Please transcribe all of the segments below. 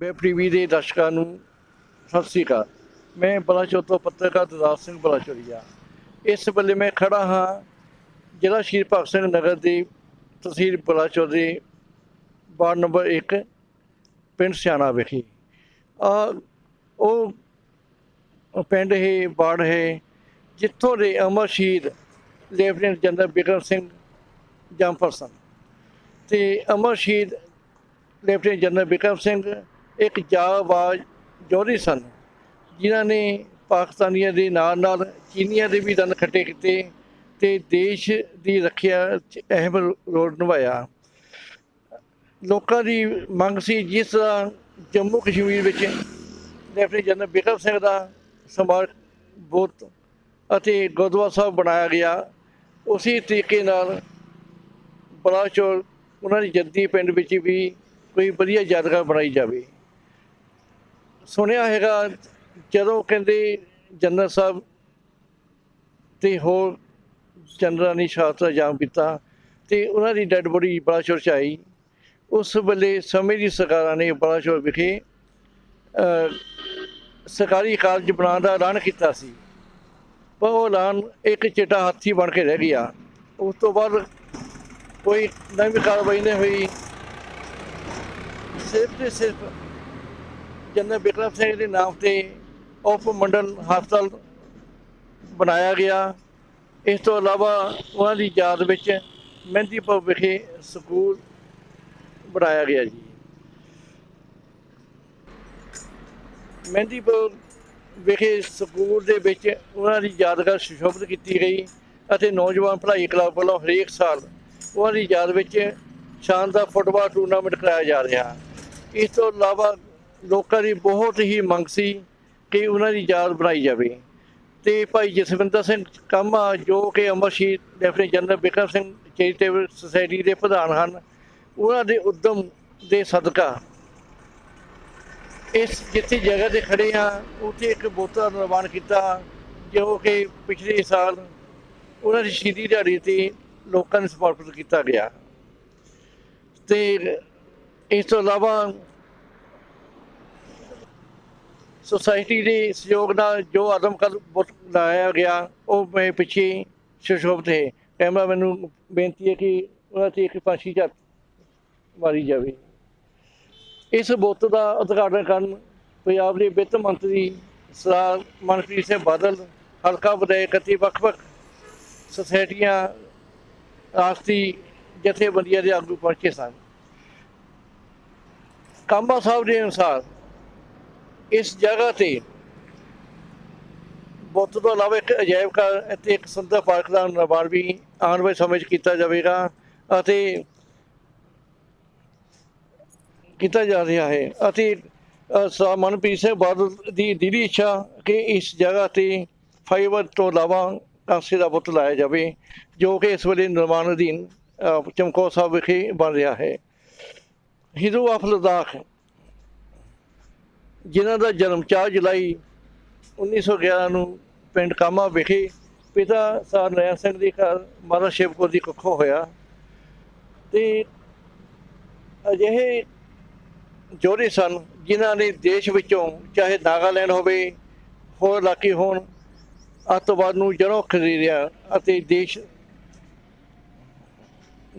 Web TV ਦੇ ਦਰਸ਼ਕਾਂ ਨੂੰ ਸਤਿ ਸ੍ਰੀ ਅਕਾਲ। ਮੈਂ ਬਲਾਚੌਰ ਤੋਂ ਪੱਤਰਕਾਰ ਦਰਦਾਸ ਸਿੰਘ ਬਲਾਚੌਰੀਆ। ਇਸ ਵੇਲੇ ਮੈਂ ਖੜਾ ਹਾਂ ਜ਼ਿਲ੍ਹਾ ਸ਼ਹੀਦ ਭਗਤ ਸਿੰਘ ਨਗਰ ਦੀ ਤਹਿਸੀਲ ਬਲਾਚੌਰ ਦੇ ਵਾਰਡ ਨੰਬਰ 1 ਪਿੰਡ ਸਿਆਣਾ ਵਿਖੇ। ਉਹ ਪਿੰਡ ਹੈ, ਵਾਰਡ ਹੈ ਜਿੱਥੋਂ ਦੇ ਅਮਰ ਸ਼ਹੀਦ ਲੈਫਟੀਨੈਂਟ ਜਨਰਲ ਬਿਕਰਮ ਸਿੰਘ ਜੰਮਪਲ ਸਨ। ਅਤੇ ਅਮਰ ਸ਼ਹੀਦ ਲੈਫਟੀਨੈਂਟ ਜਨਰਲ ਬਿਕਰਮ ਸਿੰਘ ਇੱਕ ਜਾਂਬਾਜ਼ ਯੋਧੇ ਸਨ, ਜਿਨ੍ਹਾਂ ਨੇ ਪਾਕਿਸਤਾਨੀਆਂ ਦੇ ਨਾਲ ਨਾਲ ਚੀਨੀਆਂ ਦੇ ਵੀ ਦੰਦ ਖੱਟੇ ਕੀਤੇ ਅਤੇ ਦੇਸ਼ ਦੀ ਰੱਖਿਆ 'ਚ ਅਹਿਮ ਰੋਲ ਨਿਭਾਇਆ। ਲੋਕਾਂ ਦੀ ਮੰਗ ਸੀ, ਜਿਸ ਤਰ੍ਹਾਂ ਜੰਮੂ ਕਸ਼ਮੀਰ ਵਿੱਚ ਲੈਫਟੀਨੈਂਟ ਜਨਰਲ ਬਿਕਰਮ ਸਿੰਘ ਦਾ ਸਮਾਰਕ ਬੁੱਤ ਅਤੇ ਗੁਰਦੁਆਰਾ ਸਾਹਿਬ ਬਣਾਇਆ ਗਿਆ, ਉਸੇ ਤਰੀਕੇ ਨਾਲ ਬਲਾਚੌਰ ਉਹਨਾਂ ਦੀ ਜੱਦੀ ਪਿੰਡ ਵਿੱਚ ਵੀ ਕੋਈ ਵਧੀਆ ਯਾਦਗਾਰ ਬਣਾਈ ਜਾਵੇ। ਸੁਣਿਆ ਹੈਗਾ ਜਦੋਂ ਕਹਿੰਦੇ ਜਨਰਲ ਸਾਹਿਬ ਅਤੇ ਹੋਰ ਜਨਰਲਾਂ ਨੇ ਸ਼ਹਾਦਤ ਦਾ ਜਾਮ ਪੀਤਾ ਅਤੇ ਉਹਨਾਂ ਦੀ ਡੈਡ ਬੋਡੀ ਬਲਾਚੌਰ 'ਚ ਆਈ। ਉਸ ਵੇਲੇ ਸਮੇਂ ਦੀ ਸਰਕਾਰਾਂ ਨੇ ਬਲਾਚੌਰ ਵਿਖੇ ਸਰਕਾਰੀ ਕਾਲਜ ਬਣਾਉਣ ਦਾ ਐਲਾਨ ਕੀਤਾ ਸੀ, ਪਰ ਉਹ ਐਲਾਨ ਇੱਕ ਚਿੱਟਾ ਹਾਥੀ ਬਣ ਕੇ ਰਹਿ ਗਿਆ। ਉਸ ਤੋਂ ਬਾਅਦ ਕੋਈ ਨਵੀਂ ਕਾਰਵਾਈ ਨਹੀਂ ਹੋਈ। ਸਿਰਫ ਅਤੇ ਸਿਰਫ ਜਨਰਲ ਬਿਕਰਮ ਸਿੰਘ ਦੇ ਨਾਮ 'ਤੇ ਉਪ ਮੰਡਲ ਹਸਪਤਾਲ ਬਣਾਇਆ ਗਿਆ। ਇਸ ਤੋਂ ਇਲਾਵਾ ਉਹਨਾਂ ਦੀ ਯਾਦ ਵਿੱਚ ਮਹਿੰਦੀਪੁਰ ਵਿਖੇ ਸਕੂਲ ਬਣਾਇਆ ਗਿਆ ਜੀ। ਮਹਿੰਦੀਪੁਰ ਵਿਖੇ ਸਕੂਲ ਦੇ ਵਿੱਚ ਉਹਨਾਂ ਦੀ ਯਾਦਗਾਰ ਸੁਸ਼ੋਭਿਤ ਕੀਤੀ ਗਈ ਅਤੇ ਨੌਜਵਾਨ ਭਲਾਈ ਕਲੱਬ ਵੱਲੋਂ ਹਰੇਕ ਸਾਲ ਉਹਨਾਂ ਦੀ ਯਾਦ ਵਿੱਚ ਸ਼ਾਨਦਾਰ ਫੁੱਟਬਾਲ ਟੂਰਨਾਮੈਂਟ ਕਰਾਇਆ ਜਾ ਰਿਹਾ। ਇਸ ਤੋਂ ਇਲਾਵਾ ਲੋਕਾਂ ਦੀ ਬਹੁਤ ਹੀ ਮੰਗ ਸੀ ਕਿ ਉਹਨਾਂ ਦੀ ਯਾਦ ਬਣਾਈ ਜਾਵੇ ਅਤੇ ਭਾਈ ਜਸਵਿੰਦਰ ਸਿੰਘ ਕਾਮਾ, ਜੋ ਕਿ ਅਮਰ ਸ਼ਹੀਦ lieutenant general Bikram Singh charitable society ਦੇ ਪ੍ਰਧਾਨ ਹਨ, ਉਹਨਾਂ ਦੇ ਉੱਦਮ ਦੇ ਸਦਕਾ ਇਸ ਜਿੱਥੇ ਜਗ੍ਹਾ 'ਤੇ ਖੜ੍ਹੇ ਹਾਂ ਉੱਥੇ ਇੱਕ ਬੁੱਤ ਦਾ ਨਿਰਮਾਣ ਕੀਤਾ, ਜੋ ਕਿ ਪਿਛਲੇ ਸਾਲ ਉਹਨਾਂ ਦੀ ਸ਼ਹੀਦੀ ਦਿਹਾੜੇ 'ਤੇ ਲੋਕਾਂ ਨੂੰ ਸਮਰਪਿਤ ਕੀਤਾ ਗਿਆ। ਅਤੇ ਇਸ ਤੋਂ ਇਲਾਵਾ ਸੁਸਾਇਟੀ ਦੇ ਸਹਿਯੋਗ ਨਾਲ ਜੋ ਆਦਮਕਦ ਬੁੱਤ ਲਾਇਆ ਗਿਆ, ਉਹ ਮੈਂ ਪਿੱਛੇ ਸੁਸ਼ੋਭਿਤ ਹੈ। ਕੈਮਰਾਮੈਨ ਨੂੰ ਬੇਨਤੀ ਹੈ ਕਿ ਉਹਨਾਂ 'ਤੇ ਇੱਕ ਫਾਂਸੀ ਝੱਤ ਮਾਰੀ ਜਾਵੇ। ਇਸ ਬੁੱਤ ਦਾ ਉਦਘਾਟਨ ਕਰਨ ਪੰਜਾਬ ਦੇ ਵਿੱਤ ਮੰਤਰੀ ਸਰਦਾਰ ਮਨਪ੍ਰੀਤ ਸਿੰਘ ਬਾਦਲ, ਹਲਕਾ ਵਿਧਾਇਕ ਅਤੇ ਵੱਖ-ਵੱਖ ਸੁਸਾਇਟੀਆਂ, ਰਾਸ਼ਟਰੀ ਜਥੇਬੰਦੀਆਂ ਦੇ ਆਗੂ ਪਹੁੰਚੇ ਸਨ। ਕਾਮਾ ਸਾਹਿਬ ਦੇ ਅਨੁਸਾਰ ਇਸ ਜਗ੍ਹਾ 'ਤੇ ਬੁੱਤ ਤੋਂ ਇਲਾਵਾ ਇੱਕ ਅਜਾਇਬ ਘਰ ਅਤੇ ਇੱਕ ਸੁੰਦਰ ਪਾਰਕ ਦਾ ਨਿਰਮਾਣ ਵੀ ਆਉਣ ਵਾਲੇ ਸਮੇਂ 'ਚ ਕੀਤਾ ਜਾਵੇਗਾ ਅਤੇ ਕੀਤਾ ਜਾ ਰਿਹਾ ਹੈ। ਅਤੇ ਸਰਦਾਰ ਮਨਪ੍ਰੀਤ ਸਿੰਘ ਬਾਦਲ ਦੀ ਦਿਲੀ ਇੱਛਾ ਕਿ ਇਸ ਜਗ੍ਹਾ 'ਤੇ ਫਾਈਬਰ ਤੋਂ ਇਲਾਵਾ ਕਾਂਸੇ ਦਾ ਬੁੱਤ ਲਾਇਆ ਜਾਵੇ, ਜੋ ਕਿ ਇਸ ਵੇਲੇ ਨਿਰਮਾਣ ਅਧੀਨ ਚਮਕੌਰ ਸਾਹਿਬ ਵਿਖੇ ਬਣ ਰਿਹਾ ਹੈ। ਹੀਰੋ ਆਫ ਲੱਦਾਖ, ਜਿਨ੍ਹਾਂ ਦਾ ਜਨਮ 4 ਜੁਲਾਈ 1911 ਨੂੰ ਪਿੰਡ ਕਾਮਾ ਵਿਖੇ ਪਿਤਾ ਸਰਦਾਰ ਨਰੈਣ ਸਿੰਘ ਦੇ ਘਰ ਮਾਤਾ ਸ਼ਿਵ ਕੌਰ ਦੀ ਕੁੱਖੋਂ ਹੋਇਆ, ਅਤੇ ਅਜਿਹੇ ਯੋਧੇ ਸਨ ਜਿਨ੍ਹਾਂ ਨੇ ਦੇਸ਼ ਵਿੱਚੋਂ, ਚਾਹੇ ਨਾਗਾਲੈਂਡ ਹੋਵੇ, ਹੋਰ ਇਲਾਕੇ ਹੋਣ, ਅੱਤਵਾਦ ਨੂੰ ਜੜ੍ਹੋਂ ਖਦੇੜਿਆ ਅਤੇ ਦੇਸ਼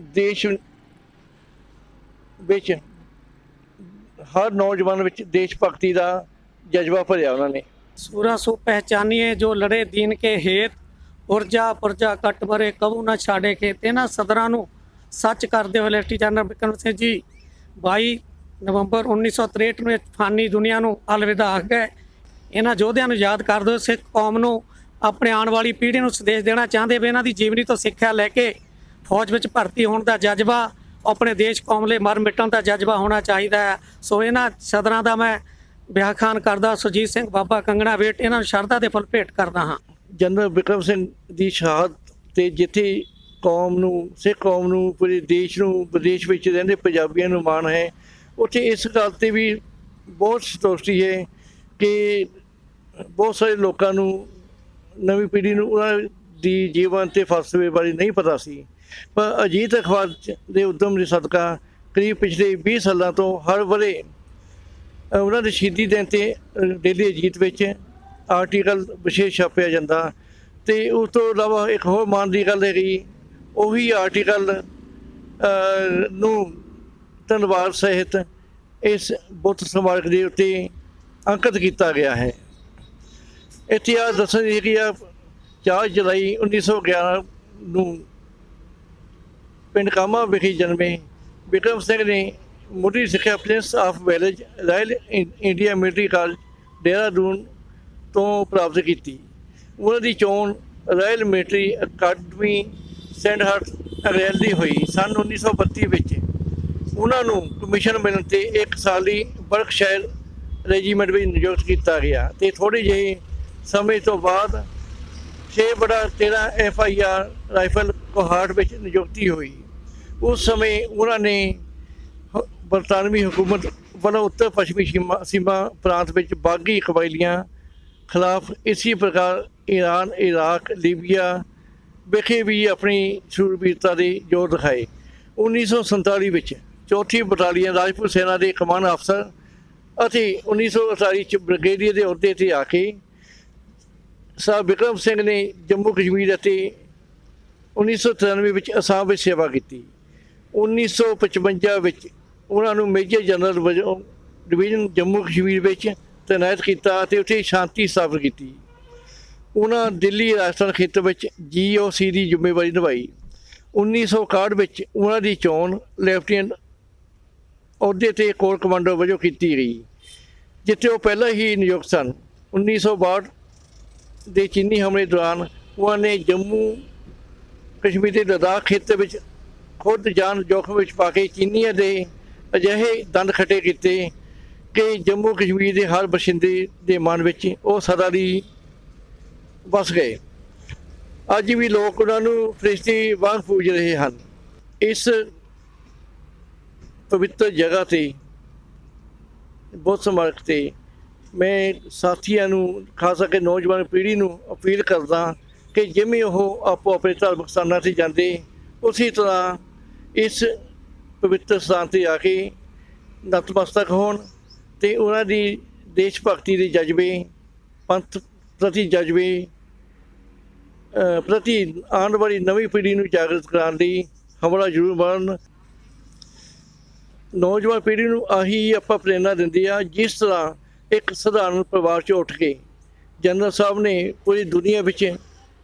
ਵਿੱਚ ਹਰ ਨੌਜਵਾਨ ਵਿੱਚ ਦੇਸ਼ ਭਗਤੀ ਦਾ ਜਜ਼ਬਾ ਭਰਿਆ ਉਹਨਾਂ ਨੇ। सूरा सो पहचानिए जो लड़े दीन के हेत, उर्जा पुरजा कट भरे कबू न छाड़े खेत। इन्हां सदरां नूं सच करते हुए ਲੈਫਟੀਨੈਂਟ ਜਨਰਲ ਬਿਕਰਮ ਸਿੰਘ ਜੀ 22 ਨਵੰਬਰ 1963 ਨੂੰ ਫਾਨੀ ਦੁਨੀਆ ਨੂੰ ਅਲਵਿਦਾ ਆਖ ਗਏ। ਇਹਨਾਂ ਯੋਧਿਆਂ ਨੂੰ ਯਾਦ ਕਰਦੇ ਹੋਏ ਸਿੱਖ ਕੌਮ ਨੂੰ ਆਪਣੇ ਆਉਣ ਵਾਲੀ ਪੀੜ੍ਹੀ ਨੂੰ ਸੰਦੇਸ਼ ਦੇਣਾ ਚਾਹੁੰਦੇ ਵੀ ਇਹਨਾਂ ਦੀ ਜੀਵਨੀ ਤੋਂ ਸਿੱਖਿਆ ਲੈ ਕੇ ਫੌਜ ਵਿੱਚ ਭਰਤੀ ਹੋਣ ਦਾ ਜਜ਼ਬਾ, ਆਪਣੇ ਦੇਸ਼ ਕੌਮ ਲਈ ਮਰ ਮਿਟਣ ਦਾ ਜਜ਼ਬਾ ਹੋਣਾ ਚਾਹੀਦਾ ਹੈ। ਸੋ ਇਹਨਾਂ ਸਦਰਾਂ ਦਾ ਮੈਂ ਵਿਆਖਿਆਨ ਕਰਦਾ ਸੁਰਜੀਤ ਸਿੰਘ ਬਾਬਾ ਕੰਗਣਾ ਵੇਟ ਇਹਨਾਂ ਨੂੰ ਸ਼ਰਧਾ ਦੇ ਫੁੱਲ ਭੇਟ ਕਰਦਾ ਹਾਂ। ਜਨਰਲ ਬਿਕਰਮ ਸਿੰਘ ਦੀ ਸ਼ਹਾਦਤ 'ਤੇ ਜਿੱਥੇ ਕੌਮ ਨੂੰ, ਸਿੱਖ ਕੌਮ ਨੂੰ, ਪੂਰੇ ਦੇਸ਼ ਨੂੰ, ਵਿਦੇਸ਼ ਵਿੱਚ ਰਹਿੰਦੇ ਪੰਜਾਬੀਆਂ ਨੂੰ ਮਾਣ ਹੈ, ਉੱਥੇ ਇਸ ਗੱਲ 'ਤੇ ਵੀ ਬਹੁਤ ਸੰਤੁਸ਼ਟੀ ਹੈ ਕਿ ਬਹੁਤ ਸਾਰੇ ਲੋਕਾਂ ਨੂੰ, ਨਵੀਂ ਪੀੜ੍ਹੀ ਨੂੰ ਉਹਨਾਂ ਦੀ ਜੀਵਨ ਅਤੇ ਫਲਸਫੇ ਬਾਰੇ ਨਹੀਂ ਪਤਾ ਸੀ। ਪਰ ਅਜੀਤ ਅਖਬਾਰ ਦੇ ਉੱਦਮ ਦੇ ਸਦਕਾ ਕਰੀਬ ਪਿਛਲੇ 20 ਸਾਲਾਂ ਤੋਂ ਹਰ ਵਰੇ ਉਹਨਾਂ ਦੇ ਸ਼ਹੀਦੀ ਦਿਨ 'ਤੇ ਡੇਲੀ ਅਜੀਤ ਵਿੱਚ ਆਰਟੀਕਲ ਵਿਸ਼ੇਸ਼ ਛਾਪਿਆ ਜਾਂਦਾ। ਅਤੇ ਉਸ ਤੋਂ ਇਲਾਵਾ ਇੱਕ ਹੋਰ ਮਾਣ ਦੀ ਗੱਲ ਹੈਗੀ, ਉਹੀ ਆਰਟੀਕਲ ਨੂੰ ਧੰਨਵਾਦ ਸਹਿਤ ਇਸ ਬੁੱਤ ਸਮਾਰਕ ਦੇ ਉੱਤੇ ਅੰਕਿਤ ਕੀਤਾ ਗਿਆ ਹੈ। ਇਤਿਹਾਸ ਦੱਸਣ ਦੀ ਕਿ 4 ਜੁਲਾਈ 1911 ਨੂੰ ਪਿੰਡ ਕਾਮਾ ਵਿਖੇ ਜਨਮੇ ਬਿਕਰਮ ਸਿੰਘ ਨੇ ਮੁੱਢਲੀ ਸਿੱਖਿਆ Prince of Wales Royal India Military College Dehradun ਤੋਂ ਪ੍ਰਾਪਤ ਕੀਤੀ। ਉਹਨਾਂ ਦੀ ਚੋਣ ਰਾਇਲ ਮਿਲਟਰੀ ਅਕੈਡਮੀ ਸੈਂਡਹਰਟ ਅੰਗਰੇਜ਼ ਦੀ ਹੋਈ। ਸੰਨ 1932 ਵਿੱਚ ਉਹਨਾਂ ਨੂੰ ਕਮਿਸ਼ਨ ਮਿਲਣ 'ਤੇ 1 ਸਾਲੀ ਬਰਕਸ਼ਾਇਰ ਰੈਜੀਮੈਂਟ ਵਿੱਚ ਨਿਯੁਕਤ ਕੀਤਾ ਗਿਆ ਅਤੇ ਥੋੜ੍ਹੇ ਜਿਹੇ ਸਮੇਂ ਤੋਂ ਬਾਅਦ 6/13 FIR ਰਾਈਫਲ ਕੋਹਾਰਟ ਵਿੱਚ ਨਿਯੁਕਤੀ ਹੋਈ। ਉਸ ਸਮੇਂ ਉਹਨਾਂ ਨੇ ਬਰਤਾਨਵੀ ਹਕੂਮਤ ਵੱਲੋਂ ਉੱਤਰ ਪੱਛਮੀ ਸੀਮਾ ਪ੍ਰਾਂਤ ਵਿੱਚ ਬਾਗੀ ਕਬਾਇਲੀਆਂ ਖਿਲਾਫ ਇਸੇ ਪ੍ਰਕਾਰ ਈਰਾਨ, ਇਰਾਕ, ਲੀਬੀਆ ਵਿਖੇ ਵੀ ਆਪਣੀ ਸ਼ੂਰਬੀਰਤਾ ਦੇ ਜ਼ੋਰ ਦਿਖਾਏ। 1947 ਵਿੱਚ 4ਥੀ ਬਟਾਲੀਅਨ ਰਾਜਪੂਤ ਸੈਨਾ ਦੇ ਕਮਾਨ ਅਫਸਰ ਅਤੇ 1948 'ਚ ਬ੍ਰਿਗੇਡੀਅਰ ਦੇ ਅਹੁਦੇ 'ਤੇ ਆ ਕੇ ਸਰ ਬਿਕਰਮ ਸਿੰਘ ਨੇ ਜੰਮੂ ਕਸ਼ਮੀਰ ਅਤੇ 1993 ਵਿੱਚ ਅਸਾਮ ਵਿੱਚ ਸੇਵਾ ਕੀਤੀ। 1955 ਵਿੱਚ ਉਹਨਾਂ ਨੂੰ ਮੇਜਰ ਜਨਰਲ ਵਜੋਂ ਡਿਵੀਜ਼ਨ ਜੰਮੂ ਕਸ਼ਮੀਰ ਵਿੱਚ ਤੈਨਾਤ ਕੀਤਾ ਅਤੇ ਉੱਥੇ ਸ਼ਾਂਤੀ ਸਥਾਪਿਤ ਕੀਤੀ। ਉਹਨਾਂ ਦਿੱਲੀ ਰਾਜਸਥਾਨ ਖੇਤਰ ਵਿੱਚ GOC ਦੀ ਜ਼ਿੰਮੇਵਾਰੀ ਨਿਭਾਈ। 1961 ਵਿੱਚ ਉਹਨਾਂ ਦੀ ਚੋਣ ਲੈਫਟੀਨੈਂਟ ਅਹੁਦੇ 'ਤੇ ਕੋਰ ਕਮਾਂਡਰ ਵਜੋਂ ਕੀਤੀ ਗਈ, ਜਿੱਥੇ ਉਹ ਪਹਿਲਾਂ ਹੀ ਨਿਯੁਕਤ ਸਨ। 1962 ਦੇ ਚੀਨੀ ਹਮਲੇ ਦੌਰਾਨ ਉਹਨਾਂ ਨੇ ਜੰਮੂ ਕਸ਼ਮੀਰ ਦੇ ਲੱਦਾਖ ਖੇਤਰ ਵਿੱਚ ਖੁਦ ਜਾਨ ਜੋਖਮ ਵਿੱਚ ਪਾ ਕੇ ਚੀਨੀਆਂ ਦੇ ਅਜਿਹੇ ਦੰਦ ਖੱਟੇ ਕੀਤੇ ਕਿ ਜੰਮੂ ਕਸ਼ਮੀਰ ਦੇ ਹਰ ਬਸ਼ਿੰਦੇ ਦੇ ਮਨ ਵਿੱਚ ਉਹ ਸਦਾ ਲਈ ਵਸ ਗਏ। ਅੱਜ ਵੀ ਲੋਕ ਉਹਨਾਂ ਨੂੰ ਫਰਿਸ਼ਤੇ ਵਾਂਗ ਪੂਜ ਰਹੇ ਹਨ। ਇਸ ਪਵਿੱਤਰ ਜਗ੍ਹਾ 'ਤੇ ਬੁੱਤ ਸਮਾਰਕ 'ਤੇ ਮੈਂ ਸਾਥੀਆਂ ਨੂੰ, ਖਾਸ ਕਰਕੇ ਨੌਜਵਾਨ ਪੀੜ੍ਹੀ ਨੂੰ ਅਪੀਲ ਕਰਦਾ ਕਿ ਜਿਵੇਂ ਉਹ ਆਪੋ ਆਪਣੇ ਧਾਰਮਿਕ ਸਥਾਨਾਂ 'ਤੇ ਜਾਂਦੇ, ਉਸੇ ਤਰ੍ਹਾਂ ਇਸ ਪਵਿੱਤਰ ਸਥਾਨ 'ਤੇ ਆ ਕੇ ਨਤਮਸਤਕ ਹੋਣ ਅਤੇ ਉਹਨਾਂ ਦੀ ਦੇਸ਼ ਭਗਤੀ ਦੇ ਜਜ਼ਬੇ, ਪੰਥ ਪ੍ਰਤੀ ਜਜ਼ਬੇ ਪ੍ਰਤੀ ਆਉਣ ਵਾਲੀ ਨਵੀਂ ਪੀੜ੍ਹੀ ਨੂੰ ਜਾਗਰਤ ਕਰਾਉਣ ਲਈ ਹਮਲਾ ਜ਼ਰੂਰ ਮਾਰਨ। ਨੌਜਵਾਨ ਪੀੜ੍ਹੀ ਨੂੰ ਆਹੀ ਆਪਾਂ ਪ੍ਰੇਰਨਾ ਦਿੰਦੇ ਆ, ਜਿਸ ਤਰ੍ਹਾਂ ਇੱਕ ਸਧਾਰਨ ਪਰਿਵਾਰ 'ਚੋਂ ਉੱਠ ਕੇ ਜਨਰਲ ਸਾਹਿਬ ਨੇ ਪੂਰੀ ਦੁਨੀਆ ਵਿੱਚ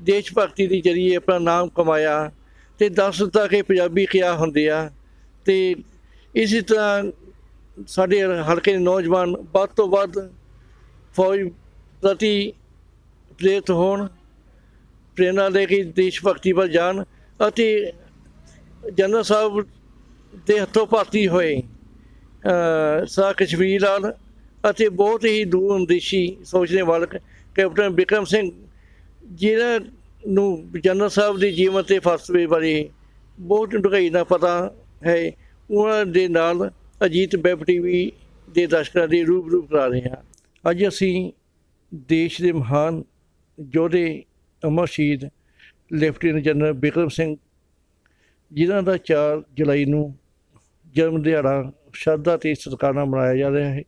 ਦੇਸ਼ ਭਗਤੀ ਦੇ ਜ਼ਰੀਏ ਆਪਣਾ ਨਾਮ ਕਮਾਇਆ ਅਤੇ ਦੱਸ ਦਿੱਤਾ ਕਿ ਪੰਜਾਬੀ ਕਿਆ ਹੁੰਦੇ ਆ। ਅਤੇ ਇਸੇ ਤਰ੍ਹਾਂ ਸਾਡੇ ਹਲਕੇ ਦੇ ਨੌਜਵਾਨ ਵੱਧ ਤੋਂ ਵੱਧ ਫੌਜ ਪ੍ਰਤੀ ਪ੍ਰੇਰਿਤ ਹੋਣ, ਪ੍ਰੇਰਨਾ ਲੈ ਕੇ ਦੇਸ਼ ਭਗਤੀ ਵੱਲ ਜਾਣ ਅਤੇ ਜਨਰਲ ਸਾਹਿਬ ਦੇ ਹੱਥੋਂ ਭਾਤੀ ਹੋਏ ਸਰ ਕਸ਼ਮੀਰ ਲਾਲ ਅਤੇ ਬਹੁਤ ਹੀ ਦੂਰ ਅੰਦੇਸ਼ੀ ਸੋਚਣੇ ਵਾਲੇ ਕੈਪਟਨ ਬਿਕਰਮ ਸਿੰਘ, ਜਿਹਨਾਂ ਨੂੰ ਜਨਰਲ ਸਾਹਿਬ ਦੇ ਜੀਵਨ ਅਤੇ ਫਲਸਫੇ ਬਾਰੇ ਬਹੁਤ ਡੂੰਘਾਈ ਨਾਲ ਪਤਾ ਹੈ, ਉਹਨਾਂ ਦੇ ਨਾਲ ਅਜੀਤ ਵੈਬ TV ਦੇ ਦਰਸ਼ਕਾਂ ਦੇ ਰੂਬਰੂ ਕਰਾ ਰਹੇ ਹਾਂ। ਅੱਜ ਅਸੀਂ ਦੇਸ਼ ਦੇ ਮਹਾਨ ਯੋਧੇ ਅਮਰ ਸ਼ਹੀਦ ਲੈਫਟੀਨੈਂਟ ਜਨਰਲ ਬਿਕਰਮ ਸਿੰਘ, ਜਿਨ੍ਹਾਂ ਦਾ 4 ਜੁਲਾਈ ਨੂੰ ਜਨਮ ਦਿਹਾੜਾ ਸ਼ਰਧਾ ਅਤੇ ਸਤਿਕਾਰ ਨਾਲ ਮਨਾਇਆ ਜਾ ਰਿਹਾ ਹੈ,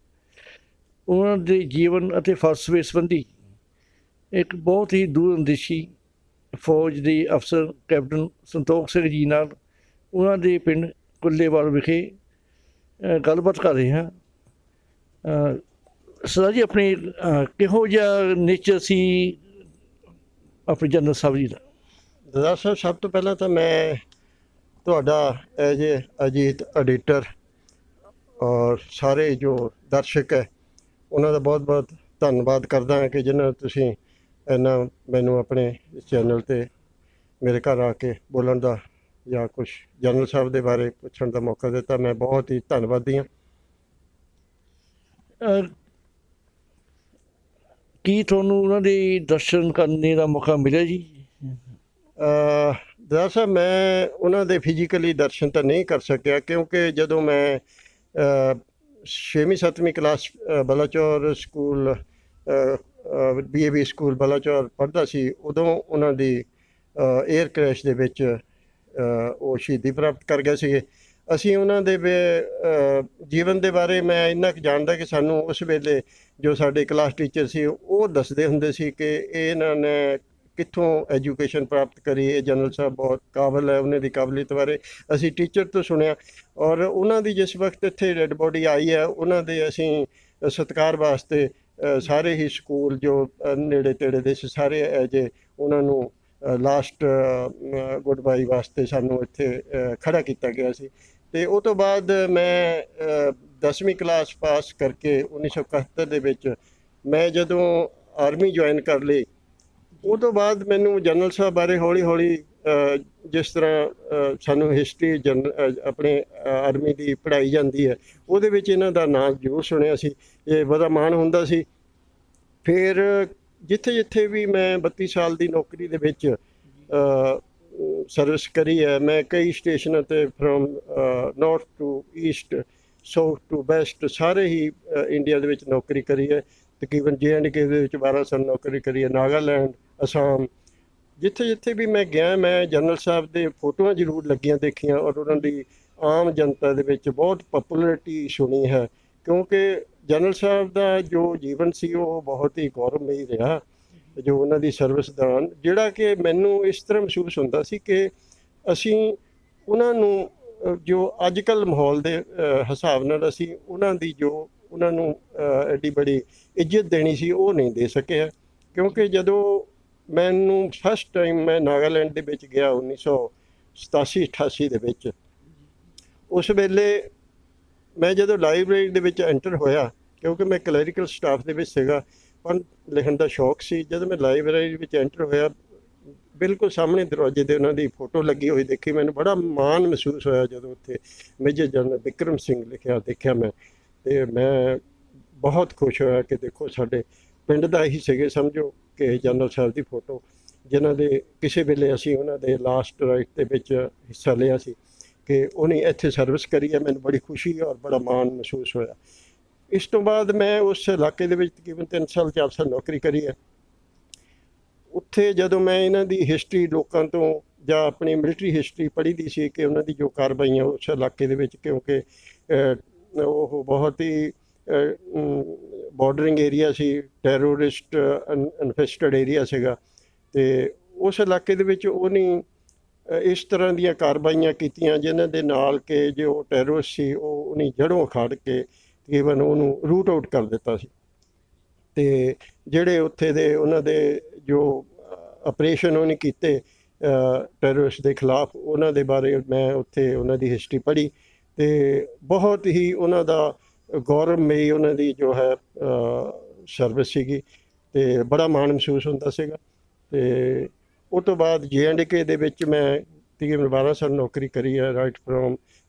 ਉਹਨਾਂ ਦੇ ਜੀਵਨ ਅਤੇ ਫਲਸਫੇ ਸੰਬੰਧੀ ਇੱਕ ਬਹੁਤ ਹੀ ਦੂਰ ਅੰਦੇਸ਼ੀ ਫੌਜ ਦੇ ਅਫਸਰ ਕੈਪਟਨ ਸੰਤੋਖ ਸਿੰਘ ਜੀ ਨਾਲ ਉਹਨਾਂ ਦੇ ਪਿੰਡ ਕੁੱਲੇਵਾਲ ਵਿਖੇ ਗੱਲਬਾਤ ਕਰ ਰਹੇ ਹਾਂ। ਸਰਦਾਰ ਜੀ, ਆਪਣੇ ਕਿਹੋ ਜਿਹਾ ਨੇਚਰ ਸੀ ਆਪਣੇ ਜਨਰਲ ਸਾਹਿਬ ਜੀ ਦਾ? ਦਾਦਾ ਸਾਹਿਬ, ਸਭ ਤੋਂ ਪਹਿਲਾਂ ਤਾਂ ਮੈਂ ਤੁਹਾਡਾ ਐਜ ਏ ਅਜੀਤ ਐਡੀਟਰ ਔਰ ਸਾਰੇ ਜੋ ਦਰਸ਼ਕ ਹੈ ਉਹਨਾਂ ਦਾ ਬਹੁਤ ਬਹੁਤ ਧੰਨਵਾਦ ਕਰਦਾ ਹਾਂ ਕਿ ਜਿਨ੍ਹਾਂ ਤੁਸੀਂ ਇੰਨਾ ਮੈਨੂੰ ਆਪਣੇ ਚੈਨਲ 'ਤੇ ਮੇਰੇ ਘਰ ਆ ਕੇ ਬੋਲਣ ਦਾ ਜਾਂ ਕੁਛ ਜਨਰਲ ਸਾਹਿਬ ਦੇ ਬਾਰੇ ਪੁੱਛਣ ਦਾ ਮੌਕਾ ਦਿੱਤਾ। ਮੈਂ ਬਹੁਤ ਹੀ ਧੰਨਵਾਦੀ ਹਾਂ। ਕੀ ਤੁਹਾਨੂੰ ਉਹਨਾਂ ਦੇ ਦਰਸ਼ਨ ਕਰਨੇ ਦਾ ਮੌਕਾ ਮਿਲਿਆ ਜੀ? ਦਾਦਾ ਸਾਹਿਬ, ਮੈਂ ਉਹਨਾਂ ਦੇ ਫਿਜ਼ੀਕਲੀ ਦਰਸ਼ਨ ਤਾਂ ਨਹੀਂ ਕਰ ਸਕਿਆ, ਕਿਉਂਕਿ ਜਦੋਂ ਮੈਂ 6ਵੀਂ 7ਵੀਂ class Balachaur school BAB school Balachaur ਪੜ੍ਹਦਾ ਸੀ, ਉਦੋਂ ਉਹਨਾਂ ਦੀ ਏਅਰ ਕ੍ਰੈਸ਼ ਦੇ ਵਿੱਚ ਉਹ ਸ਼ਹੀਦੀ ਪ੍ਰਾਪਤ ਕਰ ਗਏ ਸੀ। ਅਸੀਂ ਉਹਨਾਂ ਦੇ ਜੀਵਨ ਦੇ ਬਾਰੇ ਮੈਂ ਇੰਨਾ ਕੁ ਜਾਣਦਾ ਕਿ ਸਾਨੂੰ ਉਸ ਵੇਲੇ ਜੋ ਸਾਡੇ ਕਲਾਸ ਟੀਚਰ ਸੀ ਉਹ ਦੱਸਦੇ ਹੁੰਦੇ ਸੀ ਕਿ ਇਹਨਾਂ ਨੇ ਕਿੱਥੋਂ ਐਜੂਕੇਸ਼ਨ ਪ੍ਰਾਪਤ ਕਰੀ। ਇਹ ਜਨਰਲ ਸਾਹਿਬ ਬਹੁਤ ਕਾਬਲ ਹੈ, ਉਹਨਾਂ ਦੀ ਕਾਬਲੀਅਤ ਬਾਰੇ ਅਸੀਂ ਟੀਚਰ ਤੋਂ ਸੁਣਿਆ। ਔਰ ਉਹਨਾਂ ਦੀ ਜਿਸ ਵਕਤ ਇੱਥੇ ਡੈਡ ਬੋਡੀ ਆਈ ਹੈ, ਉਹਨਾਂ ਦੇ ਅਸੀਂ ਸਤਿਕਾਰ ਵਾਸਤੇ ਸਾਰੇ ਹੀ ਸਕੂਲ ਜੋ ਨੇੜੇ ਤੇੜੇ ਦੇ ਸੀ ਸਾਰੇ ਜੇ ਉਹਨਾਂ ਨੂੰ ਲਾਸਟ ਗੁੱਡ ਬਾਈ ਵਾਸਤੇ ਸਾਨੂੰ ਇੱਥੇ ਖੜਾ ਕੀਤਾ ਗਿਆ ਸੀ। ਅਤੇ ਉਹ ਤੋਂ ਬਾਅਦ ਮੈਂ 10ਵੀਂ ਕਲਾਸ ਪਾਸ ਕਰਕੇ 1971 ਦੇ ਵਿੱਚ ਮੈਂ ਜਦੋਂ ਆਰਮੀ ਜੁਆਇਨ ਕਰ ਲਈ, ਉਹ ਤੋਂ ਬਾਅਦ ਮੈਨੂੰ ਜਨਰਲ ਸਾਹਿਬ ਬਾਰੇ ਹੌਲੀ ਹੌਲੀ ਜਿਸ ਤਰ੍ਹਾਂ ਸਾਨੂੰ ਹਿਸਟਰੀ ਆਪਣੇ ਆਰਮੀ ਦੀ ਪੜ੍ਹਾਈ ਜਾਂਦੀ ਹੈ, ਉਹਦੇ ਵਿੱਚ ਇਹਨਾਂ ਦਾ ਨਾਂ ਜ਼ਰੂਰ ਸੁਣਿਆ ਸੀ, ਇਹ ਬੜਾ ਮਾਣ ਹੁੰਦਾ ਸੀ। ਫਿਰ ਜਿੱਥੇ ਜਿੱਥੇ ਵੀ ਮੈਂ 32 ਸਾਲ ਦੀ ਨੌਕਰੀ ਦੇ ਵਿੱਚ ਸਰਵਿਸ ਕਰੀ ਹੈ, ਮੈਂ ਕਈ ਸਟੇਸ਼ਨਾਂ 'ਤੇ from north to east, south to west ਸਾਰੇ ਹੀ ਇੰਡੀਆ ਦੇ ਵਿੱਚ ਨੌਕਰੀ ਕਰੀ ਹੈ। ਤਕਰੀਬਨ JNK ਦੇ ਵਿੱਚ 12 ਸਾਲ ਨੌਕਰੀ ਕਰੀ ਹੈ, ਨਾਗਾਲੈਂਡ, ਅਸਾਮ, ਜਿੱਥੇ ਜਿੱਥੇ ਵੀ ਮੈਂ ਗਿਆ ਮੈਂ ਜਨਰਲ ਸਾਹਿਬ ਦੇ ਫੋਟੋਆਂ ਜ਼ਰੂਰ ਲੱਗੀਆਂ ਦੇਖੀਆਂ ਔਰ ਉਹਨਾਂ ਦੀ ਆਮ ਜਨਤਾ ਦੇ ਵਿੱਚ ਬਹੁਤ ਪਪੂਲੈਰਿਟੀ ਸੁਣੀ ਹੈ, ਕਿਉਂਕਿ ਜਨਰਲ ਸਾਹਿਬ ਦਾ ਜੋ ਜੀਵਨ ਸੀ ਉਹ ਬਹੁਤ ਹੀ ਗੌਰਵਮਈ ਰਿਹਾ, ਜੋ ਉਹਨਾਂ ਦੀ ਸਰਵਿਸ ਦੌਰਾਨ, ਜਿਹੜਾ ਕਿ ਮੈਨੂੰ ਇਸ ਤਰ੍ਹਾਂ ਮਹਿਸੂਸ ਹੁੰਦਾ ਸੀ ਕਿ ਅਸੀਂ ਉਹਨਾਂ ਨੂੰ ਜੋ ਅੱਜ ਕੱਲ੍ਹ ਮਾਹੌਲ ਦੇ ਹਿਸਾਬ ਨਾਲ ਅਸੀਂ ਉਹਨਾਂ ਦੀ ਜੋ ਉਹਨਾਂ ਨੂੰ ਐਡੀ ਬੜੀ ਇੱਜ਼ਤ ਦੇਣੀ ਸੀ ਉਹ ਨਹੀਂ ਦੇ ਸਕੇ। ਕਿਉਂਕਿ ਜਦੋਂ ਮੈਨੂੰ ਫਸਟ ਟਾਈਮ ਮੈਂ ਨਾਗਾਲੈਂਡ ਦੇ ਵਿੱਚ ਗਿਆ 1987-88 ਦੇ ਵਿੱਚ, ਉਸ ਵੇਲੇ ਮੈਂ ਜਦੋਂ ਲਾਇਬ੍ਰੇਰੀ ਦੇ ਵਿੱਚ ਐਂਟਰ ਹੋਇਆ, ਕਿਉਂਕਿ ਮੈਂ ਕਲੈਰੀਕਲ ਸਟਾਫ ਦੇ ਵਿੱਚ ਸੀਗਾ, ਪਰ ਲਿਖਣ ਦਾ ਸ਼ੌਕ ਸੀ। ਜਦੋਂ ਮੈਂ ਲਾਇਬ੍ਰੇਰੀ ਵਿੱਚ ਐਂਟਰ ਹੋਇਆ, ਬਿਲਕੁਲ ਸਾਹਮਣੇ ਦਰਵਾਜ਼ੇ 'ਤੇ ਉਹਨਾਂ ਦੀ ਫੋਟੋ ਲੱਗੀ ਹੋਈ ਦੇਖੀ, ਮੈਨੂੰ ਬੜਾ ਮਾਣ ਮਹਿਸੂਸ ਹੋਇਆ ਜਦੋਂ ਉੱਥੇ ਮੇਜਰ ਜਨਰਲ ਬਿਕਰਮ ਸਿੰਘ ਲਿਖਿਆ ਦੇਖਿਆ ਮੈਂ, ਅਤੇ ਮੈਂ ਬਹੁਤ ਖੁਸ਼ ਹੋਇਆ ਕਿ ਦੇਖੋ ਸਾਡੇ ਪਿੰਡ ਦਾ ਹੀ ਸੀਗੇ ਸਮਝੋ ਕਿ ਜਨਰਲ ਸਾਹਿਬ ਦੀ ਫੋਟੋ, ਜਿਨ੍ਹਾਂ ਦੇ ਕਿਸੇ ਵੇਲੇ ਅਸੀਂ ਉਹਨਾਂ ਦੇ ਲਾਸਟ ਰਾਈਟ ਦੇ ਵਿੱਚ ਹਿੱਸਾ ਲਿਆ ਸੀ ਕਿ ਉਹਨੇ ਇੱਥੇ ਸਰਵਿਸ ਕਰੀ ਹੈ। ਮੈਨੂੰ ਬੜੀ ਖੁਸ਼ੀ ਔਰ ਬੜਾ ਮਾਣ ਮਹਿਸੂਸ ਹੋਇਆ। ਇਸ ਤੋਂ ਬਾਅਦ ਮੈਂ ਉਸ ਇਲਾਕੇ ਦੇ ਵਿੱਚ ਤਕਰੀਬਨ 3 ਸਾਲ 4 ਸਾਲ ਨੌਕਰੀ ਕਰੀ ਹੈ। ਉੱਥੇ ਜਦੋਂ ਮੈਂ ਇਹਨਾਂ ਦੀ ਹਿਸਟਰੀ ਲੋਕਾਂ ਤੋਂ ਜਾਂ ਆਪਣੀ ਮਿਲਟਰੀ ਹਿਸਟਰੀ ਪੜ੍ਹੀ ਦੀ ਸੀ ਕਿ ਉਹਨਾਂ ਦੀ ਜੋ ਕਾਰਵਾਈਆਂ ਉਸ ਇਲਾਕੇ ਦੇ ਵਿੱਚ, ਕਿਉਂਕਿ ਉਹ ਬਹੁਤ ਹੀ ਬਾਰਡਰਿੰਗ ਏਰੀਆ ਸੀ, ਟੈਰੋਰਿਸਟ ਇਨਫੈਸਟਡ ਏਰੀਆ ਸੀਗਾ, ਅਤੇ ਉਸ ਇਲਾਕੇ ਦੇ ਵਿੱਚ ਉਹਨੇ ਇਸ ਤਰ੍ਹਾਂ ਦੀਆਂ ਕਾਰਵਾਈਆਂ ਕੀਤੀਆਂ ਜਿਨ੍ਹਾਂ ਦੇ ਨਾਲ ਕਿ ਜੋ ਟੈਰੋਰਿਸਟ ਸੀ ਉਹ ਉਹਨੇ ਜੜ੍ਹੋਂ ਉਖਾੜ ਕੇ ਤਕਰੀਬਨ ਉਹਨੂੰ ਰੂਟ ਆਊਟ ਕਰ ਦਿੱਤਾ ਸੀ। ਅਤੇ ਜਿਹੜੇ ਉੱਥੇ ਦੇ ਉਹਨਾਂ ਦੇ ਜੋ ਆਪਰੇਸ਼ਨ ਉਹਨੇ ਕੀਤੇ ਟੈਰਰਿਸਟ ਦੇ ਖਿਲਾਫ, ਉਹਨਾਂ ਦੇ ਬਾਰੇ ਮੈਂ ਉੱਥੇ ਉਹਨਾਂ ਦੀ ਹਿਸਟਰੀ ਪੜ੍ਹੀ, ਅਤੇ ਬਹੁਤ ਹੀ ਉਹਨਾਂ ਦਾ ਗੌਰਵਮਈ ਉਹਨਾਂ ਦੀ ਜੋ ਹੈ ਸਰਵਿਸ ਸੀਗੀ, ਅਤੇ ਬੜਾ ਮਾਣ ਮਹਿਸੂਸ ਹੁੰਦਾ ਸੀਗਾ। ਅਤੇ ਉਹ ਤੋਂ ਬਾਅਦ JNK ਦੇ ਵਿੱਚ ਮੈਂ ਤਕਰੀਬਨ 12 ਸਾਲ ਨੌਕਰੀ ਕਰੀ ਹੈ, right from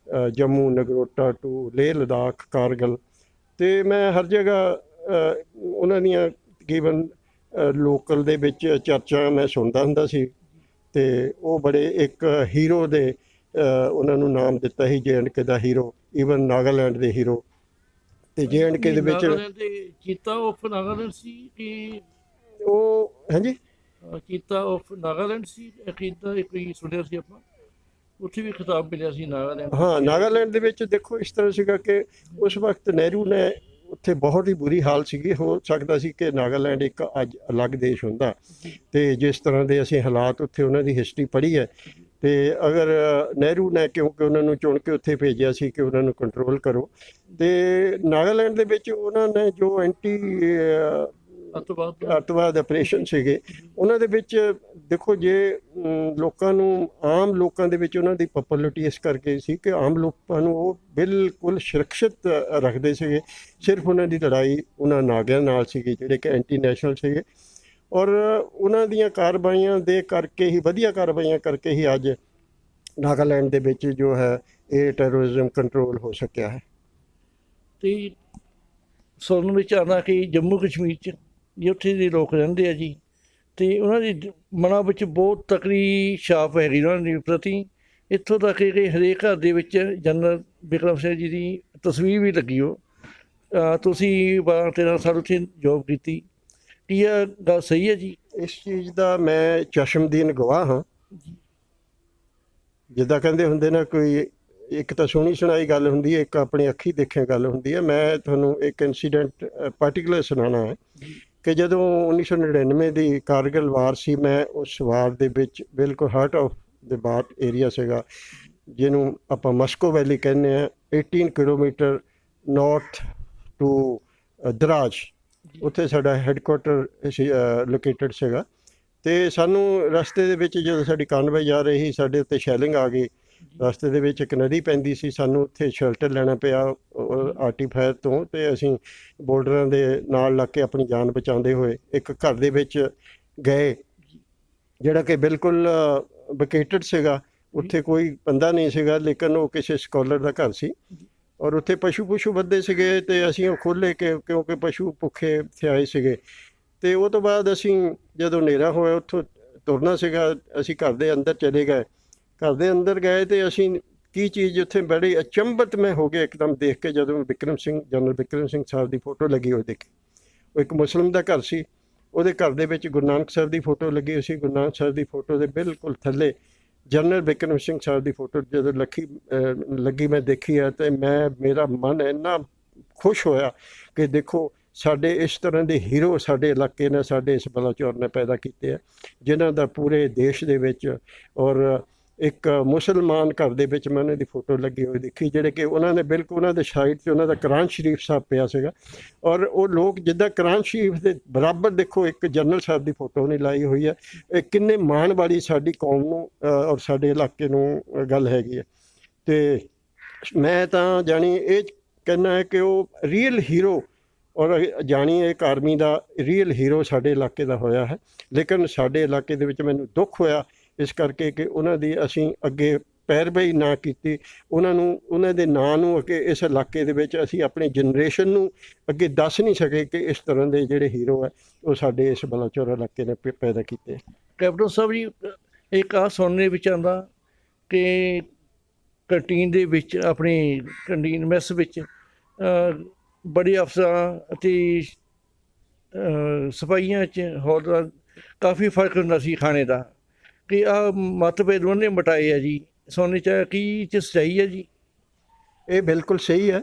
Jammu, Nagrota to Leh Ladakh, Kargil, ਅਤੇ ਮੈਂ ਹਰ ਜਗ੍ਹਾ ਉਹਨਾਂ ਦੀਆਂ ਤਕਰੀਬਨ ਲੋਕਲ ਦੇ ਵਿੱਚ ਚਰਚਾ ਮੈਂ ਸੁਣਦਾ ਹੁੰਦਾ ਸੀ, ਅਤੇ ਉਹ ਬੜੇ ਇੱਕ ਹੀਰੋ ਦੇ ਉਹਨਾਂ ਨੂੰ ਨਾਮ ਦਿੱਤਾ ਸੀ, JNK ਦਾ ਹੀਰੋ, ਈਵਨ ਨਾਗਾਲੈਂਡ ਦੇ ਹੀਰੋ। ਅਤੇ JNK ਦੇ ਵਿੱਚ ਚੀਤਾ ਆਫ ਨਾਗਾਲੈਂਡ ਸੀ ਕਿ ਉਹ, ਹਾਂਜੀ, ਚੀਤਾ ਆਫ ਨਾਗਾਲੈਂਡ ਸੀ, ਚੀਤਾ ਇੱਕ ਹੀ ਸੁਣਿਆ ਸੀ ਆਪਾਂ, ਉੱਥੇ ਵੀ ਖਿਤਾਬ ਮਿਲਿਆ ਸੀ ਨਾਗਾਲੈਂਡ। ਹਾਂ, ਨਾਗਾਲੈਂਡ ਦੇ ਵਿੱਚ ਦੇਖੋ ਇਸ ਤਰ੍ਹਾਂ ਸੀਗਾ ਕਿ ਉਸ ਵਕਤ ਨਹਿਰੂ ਨੇ ਉੱਥੇ ਬਹੁਤ ਹੀ ਬੁਰੀ ਹਾਲ ਸੀਗੀ, ਹੋ ਸਕਦਾ ਸੀ ਕਿ ਨਾਗਾਲੈਂਡ ਇੱਕ ਅੱਜ ਅਲੱਗ ਦੇਸ਼ ਹੁੰਦਾ, ਅਤੇ ਜਿਸ ਤਰ੍ਹਾਂ ਦੇ ਅਸੀਂ ਹਾਲਾਤ ਉੱਥੇ ਉਹਨਾਂ ਦੀ ਹਿਸਟਰੀ ਪੜ੍ਹੀ ਹੈ, ਅਤੇ ਅਗਰ ਨਹਿਰੂ ਨੇ ਕਿਉਂਕਿ ਉਹਨਾਂ ਨੂੰ ਚੁਣ ਕੇ ਉੱਥੇ ਭੇਜਿਆ ਸੀ ਕਿ ਉਹਨਾਂ ਨੂੰ ਕੰਟਰੋਲ ਕਰੋ, ਅਤੇ ਨਾਗਾਲੈਂਡ ਦੇ ਵਿੱਚ ਉਹਨਾਂ ਨੇ ਜੋ ਅੱਤਵਾਦ ਆਪਰੇਸ਼ਨ ਸੀਗੇ ਉਹਨਾਂ ਦੇ ਵਿੱਚ ਦੇਖੋ, ਜੇ ਲੋਕਾਂ ਨੂੰ ਆਮ ਲੋਕਾਂ ਦੇ ਵਿੱਚ ਉਹਨਾਂ ਦੀ ਪਪੂਲੈਰਿਟੀ ਇਸ ਕਰਕੇ ਸੀ ਕਿ ਆਮ ਲੋਕਾਂ ਨੂੰ ਉਹ ਬਿਲਕੁਲ ਸੁਰੱਖਿਅਤ ਰੱਖਦੇ ਸੀਗੇ। ਸਿਰਫ ਉਹਨਾਂ ਦੀ ਲੜਾਈ ਉਹਨਾਂ ਨਾਗਿਆਂ ਨਾਲ ਸੀਗੀ ਜਿਹੜੇ ਕਿ ਐਂਟੀ ਨੈਸ਼ਨਲ ਸੀਗੇ, ਔਰ ਉਹਨਾਂ ਦੀਆਂ ਕਾਰਵਾਈਆਂ ਦੇ ਕਰਕੇ ਹੀ, ਵਧੀਆ ਕਾਰਵਾਈਆਂ ਕਰਕੇ ਹੀ ਅੱਜ ਨਾਗਾਲੈਂਡ ਦੇ ਵਿੱਚ ਜੋ ਹੈ ਇਹ ਟੈਰੋਰਿਜ਼ਮ ਕੰਟਰੋਲ ਹੋ ਸਕਿਆ ਹੈ। ਅਤੇ ਸੁਣਨ ਵਿੱਚ ਆਉਂਦਾ ਕਿ ਜੰਮੂ ਕਸ਼ਮੀਰ 'ਚ ਜੇ ਉੱਥੇ ਦੇ ਲੋਕ ਰਹਿੰਦੇ ਆ ਜੀ, ਅਤੇ ਉਹਨਾਂ ਦੀ ਮਨਾਂ ਵਿੱਚ ਬਹੁਤ ਤਕੜੀ ਛਾਪ ਹੈਗੀ ਉਹਨਾਂ ਦੇ ਪ੍ਰਤੀ, ਇੱਥੋਂ ਤੱਕ ਕਿ ਹਰੇਕ ਘਰ ਦੇ ਵਿੱਚ ਜਨਰਲ ਬਿਕਰਮ ਸਿੰਘ ਜੀ ਦੀ ਤਸਵੀਰ ਵੀ ਲੱਗੀ ਹੋ। ਤੁਸੀਂ 12-13 ਸਾਲ ਉੱਥੇ ਜੋਬ ਕੀਤੀ, ਕੀ ਇਹ ਗੱਲ ਸਹੀ ਹੈ ਜੀ? ਇਸ ਚੀਜ਼ ਦਾ ਮੈਂ ਚਸ਼ਮਦੀਨ ਗਵਾਹ ਹਾਂ। ਜਿੱਦਾਂ ਕਹਿੰਦੇ ਹੁੰਦੇ ਨਾ, ਕੋਈ ਇੱਕ ਤਾਂ ਸੁਣੀ ਸੁਣਾਈ ਗੱਲ ਹੁੰਦੀ ਹੈ, ਇੱਕ ਆਪਣੀ ਅੱਖੀ ਦੇਖਿਆ ਗੱਲ ਹੁੰਦੀ ਹੈ। ਮੈਂ ਤੁਹਾਨੂੰ ਇੱਕ ਇਨਸੀਡੈਂਟ ਪਾਰਟੀਕੂਲਰ ਸੁਣਾਉਣਾ ਹੈ ਕਿ ਜਦੋਂ 1999 ਦੀ ਕਾਰਗਿਲ ਵਾਰ ਸੀ, ਮੈਂ ਉਸ ਵਾਰ ਦੇ ਵਿੱਚ ਬਿਲਕੁਲ heart of the bar area ਸੀਗਾ, ਜਿਹਨੂੰ ਆਪਾਂ ਮਸਕੋ ਵੈਲੀ ਕਹਿੰਦੇ ਹਾਂ, 18 ਕਿਲੋਮੀਟਰ ਨਾਰਥ ਟੂ ਦਰਾਜ, ਉੱਥੇ ਸਾਡਾ ਹੈੱਡਕੁਆਟਰ ਲੋਕੇਟਡ ਸੀਗਾ। ਅਤੇ ਸਾਨੂੰ ਰਸਤੇ ਦੇ ਵਿੱਚ ਜਦੋਂ ਸਾਡੀ ਕਾਨਵਾਈ ਜਾ ਰਹੀ, ਸਾਡੇ ਉੱਤੇ ਸ਼ੈਲਿੰਗ ਆ ਗਈ। ਰਸਤੇ ਦੇ ਵਿੱਚ ਇੱਕ ਨਦੀ ਪੈਂਦੀ ਸੀ, ਸਾਨੂੰ ਉੱਥੇ ਸ਼ੈਲਟਰ ਲੈਣਾ ਪਿਆ ਆਰਟੀਫਾਇਰ ਤੋਂ, ਅਤੇ ਅਸੀਂ ਬੋਲਡਰਾਂ ਦੇ ਨਾਲ ਲੱਗ ਕੇ ਆਪਣੀ ਜਾਨ ਬਚਾਉਂਦੇ ਹੋਏ ਇੱਕ ਘਰ ਦੇ ਵਿੱਚ ਗਏ, ਜਿਹੜਾ ਕਿ ਬਿਲਕੁਲ ਵਕੇਟਡ ਸੀਗਾ। ਉੱਥੇ ਕੋਈ ਬੰਦਾ ਨਹੀਂ ਸੀਗਾ, ਲੇਕਿਨ ਉਹ ਕਿਸੇ ਸਕਾਲਰ ਦਾ ਘਰ ਸੀ, ਔਰ ਉੱਥੇ ਪਸ਼ੂ ਵੱਧਦੇ ਸੀਗੇ, ਅਤੇ ਅਸੀਂ ਉਹ ਖੋਲ੍ਹੇ ਕਿਉਂਕਿ ਪਸ਼ੂ ਭੁੱਖੇ ਥਿਆਏ ਸੀਗੇ। ਅਤੇ ਉਹ ਤੋਂ ਬਾਅਦ ਅਸੀਂ ਜਦੋਂ ਹਨੇਰਾ ਹੋਇਆ ਉੱਥੋਂ ਤੁਰਨਾ ਸੀਗਾ, ਅਸੀਂ ਘਰ ਦੇ ਅੰਦਰ ਚਲੇ ਗਏ। ਘਰ ਦੇ ਅੰਦਰ ਗਏ ਅਤੇ ਅਸੀਂ ਕੀ ਚੀਜ਼ ਉੱਥੇ ਬੜੀ ਅਚੰਭਤ ਮੈਂ ਹੋ ਗਿਆ ਇੱਕਦਮ ਦੇਖ ਕੇ, ਜਦੋਂ ਜਨਰਲ ਬਿਕਰਮ ਸਿੰਘ ਸਾਹਿਬ ਦੀ ਫੋਟੋ ਲੱਗੀ ਹੋਈ ਦੇਖੀ। ਉਹ ਇੱਕ ਮੁਸਲਿਮ ਦਾ ਘਰ ਸੀ, ਉਹਦੇ ਘਰ ਦੇ ਵਿੱਚ ਗੁਰੂ ਨਾਨਕ ਸਾਹਿਬ ਦੀ ਫੋਟੋ ਲੱਗੀ ਹੋਈ ਸੀ। ਗੁਰੂ ਨਾਨਕ ਸਾਹਿਬ ਦੀ ਫੋਟੋ ਦੇ ਬਿਲਕੁਲ ਥੱਲੇ ਜਨਰਲ ਬਿਕਰਮ ਸਿੰਘ ਸਾਹਿਬ ਦੀ ਫੋਟੋ ਜਦੋਂ ਲੱਗੀ ਮੈਂ ਦੇਖੀ ਹੈ, ਅਤੇ ਮੇਰਾ ਮਨ ਇੰਨਾ ਖੁਸ਼ ਹੋਇਆ ਕਿ ਦੇਖੋ ਸਾਡੇ ਇਸ ਤਰ੍ਹਾਂ ਦੇ ਹੀਰੋ ਸਾਡੇ ਇਲਾਕੇ ਨੇ, ਸਾਡੇ ਇਸ ਬਲਾਚੌਰ ਨੇ ਪੈਦਾ ਕੀਤੇ ਆ, ਜਿਨ੍ਹਾਂ ਦਾ ਪੂਰੇ ਦੇਸ਼ ਦੇ ਵਿੱਚ ਔਰ ਇੱਕ ਮੁਸਲਮਾਨ ਘਰ ਦੇ ਵਿੱਚ ਮੈਂ ਉਹਨਾਂ ਦੀ ਫੋਟੋ ਲੱਗੀ ਹੋਈ ਦੇਖੀ, ਜਿਹੜੇ ਕਿ ਉਹਨਾਂ ਨੇ ਬਿਲਕੁਲ ਉਹਨਾਂ ਦੇ ਸਾਈਡ 'ਤੇ ਉਹਨਾਂ ਦਾ ਕੁਰਾਨ ਸ਼ਰੀਫ ਸਾਹਿਬ ਪਿਆ ਸੀਗਾ, ਔਰ ਉਹ ਲੋਕ ਜਿੱਦਾਂ ਕੁਰਾਨ ਸ਼ਰੀਫ ਦੇ ਬਰਾਬਰ ਦੇਖੋ ਇੱਕ ਜਨਰਲ ਸਾਹਿਬ ਦੀ ਫੋਟੋ ਨਹੀਂ ਲਾਈ ਹੋਈ ਹੈ। ਇਹ ਕਿੰਨੇ ਮਾਣ ਵਾਲੀ ਸਾਡੀ ਕੌਮ ਨੂੰ ਔਰ ਸਾਡੇ ਇਲਾਕੇ ਨੂੰ ਗੱਲ ਹੈਗੀ ਹੈ। ਅਤੇ ਮੈਂ ਤਾਂ ਜਾਣੀ ਇਹ ਕਹਿਣਾ ਹੈ ਕਿ ਉਹ ਰੀਅਲ ਹੀਰੋ, ਔਰ ਜਾਣੀ ਇੱਕ ਆਰਮੀ ਦਾ ਰੀਅਲ ਹੀਰੋ ਸਾਡੇ ਇਲਾਕੇ ਦਾ ਹੋਇਆ ਹੈ। ਲੇਕਿਨ ਸਾਡੇ ਇਲਾਕੇ ਦੇ ਵਿੱਚ ਮੈਨੂੰ ਦੁੱਖ ਹੋਇਆ ਇਸ ਕਰਕੇ ਕਿ ਉਹਨਾਂ ਦੀ ਅਸੀਂ ਅੱਗੇ ਪੈਰਵਾਈ ਨਾ ਕੀਤੀ, ਉਹਨਾਂ ਦੇ ਨਾਂ ਨੂੰ ਅੱਗੇ ਇਸ ਇਲਾਕੇ ਦੇ ਵਿੱਚ ਅਸੀਂ ਆਪਣੀ ਜਨਰੇਸ਼ਨ ਨੂੰ ਅੱਗੇ ਦੱਸ ਨਹੀਂ ਸਕੇ ਕਿ ਇਸ ਤਰ੍ਹਾਂ ਦੇ ਜਿਹੜੇ ਹੀਰੋ ਹੈ ਉਹ ਸਾਡੇ ਇਸ ਬਲਾਚੌਰ ਇਲਾਕੇ ਨੇ ਪੈਦਾ ਕੀਤੇ। ਕੈਪਟਨ ਸਾਹਿਬ ਜੀ, ਇੱਕ ਆਹ ਸੁਣਨੇ ਵਿੱਚ ਆਉਂਦਾ ਕਿ ਕੰਟੀਨ ਦੇ ਵਿੱਚ, ਆਪਣੀ ਕੰਟੀਨ ਮੈਸ ਵਿੱਚ ਬੜੇ ਅਫਸਰਾਂ ਅਤੇ ਸਿਪਾਹੀਆਂ 'ਚ ਹੌਲਦਾਰ ਕਾਫੀ ਫਰਕ ਹੁੰਦਾ ਸੀ ਖਾਣੇ ਦਾ, ਕਿ ਆਹ ਮਤਭੇਦ ਉਹਨੇ ਮਿਟਾਏ ਆ ਜੀ। ਸੁਣਨੇ 'ਚ ਕੀ ਸਹੀ ਹੈ ਜੀ? ਇਹ ਬਿਲਕੁਲ ਸਹੀ ਹੈ।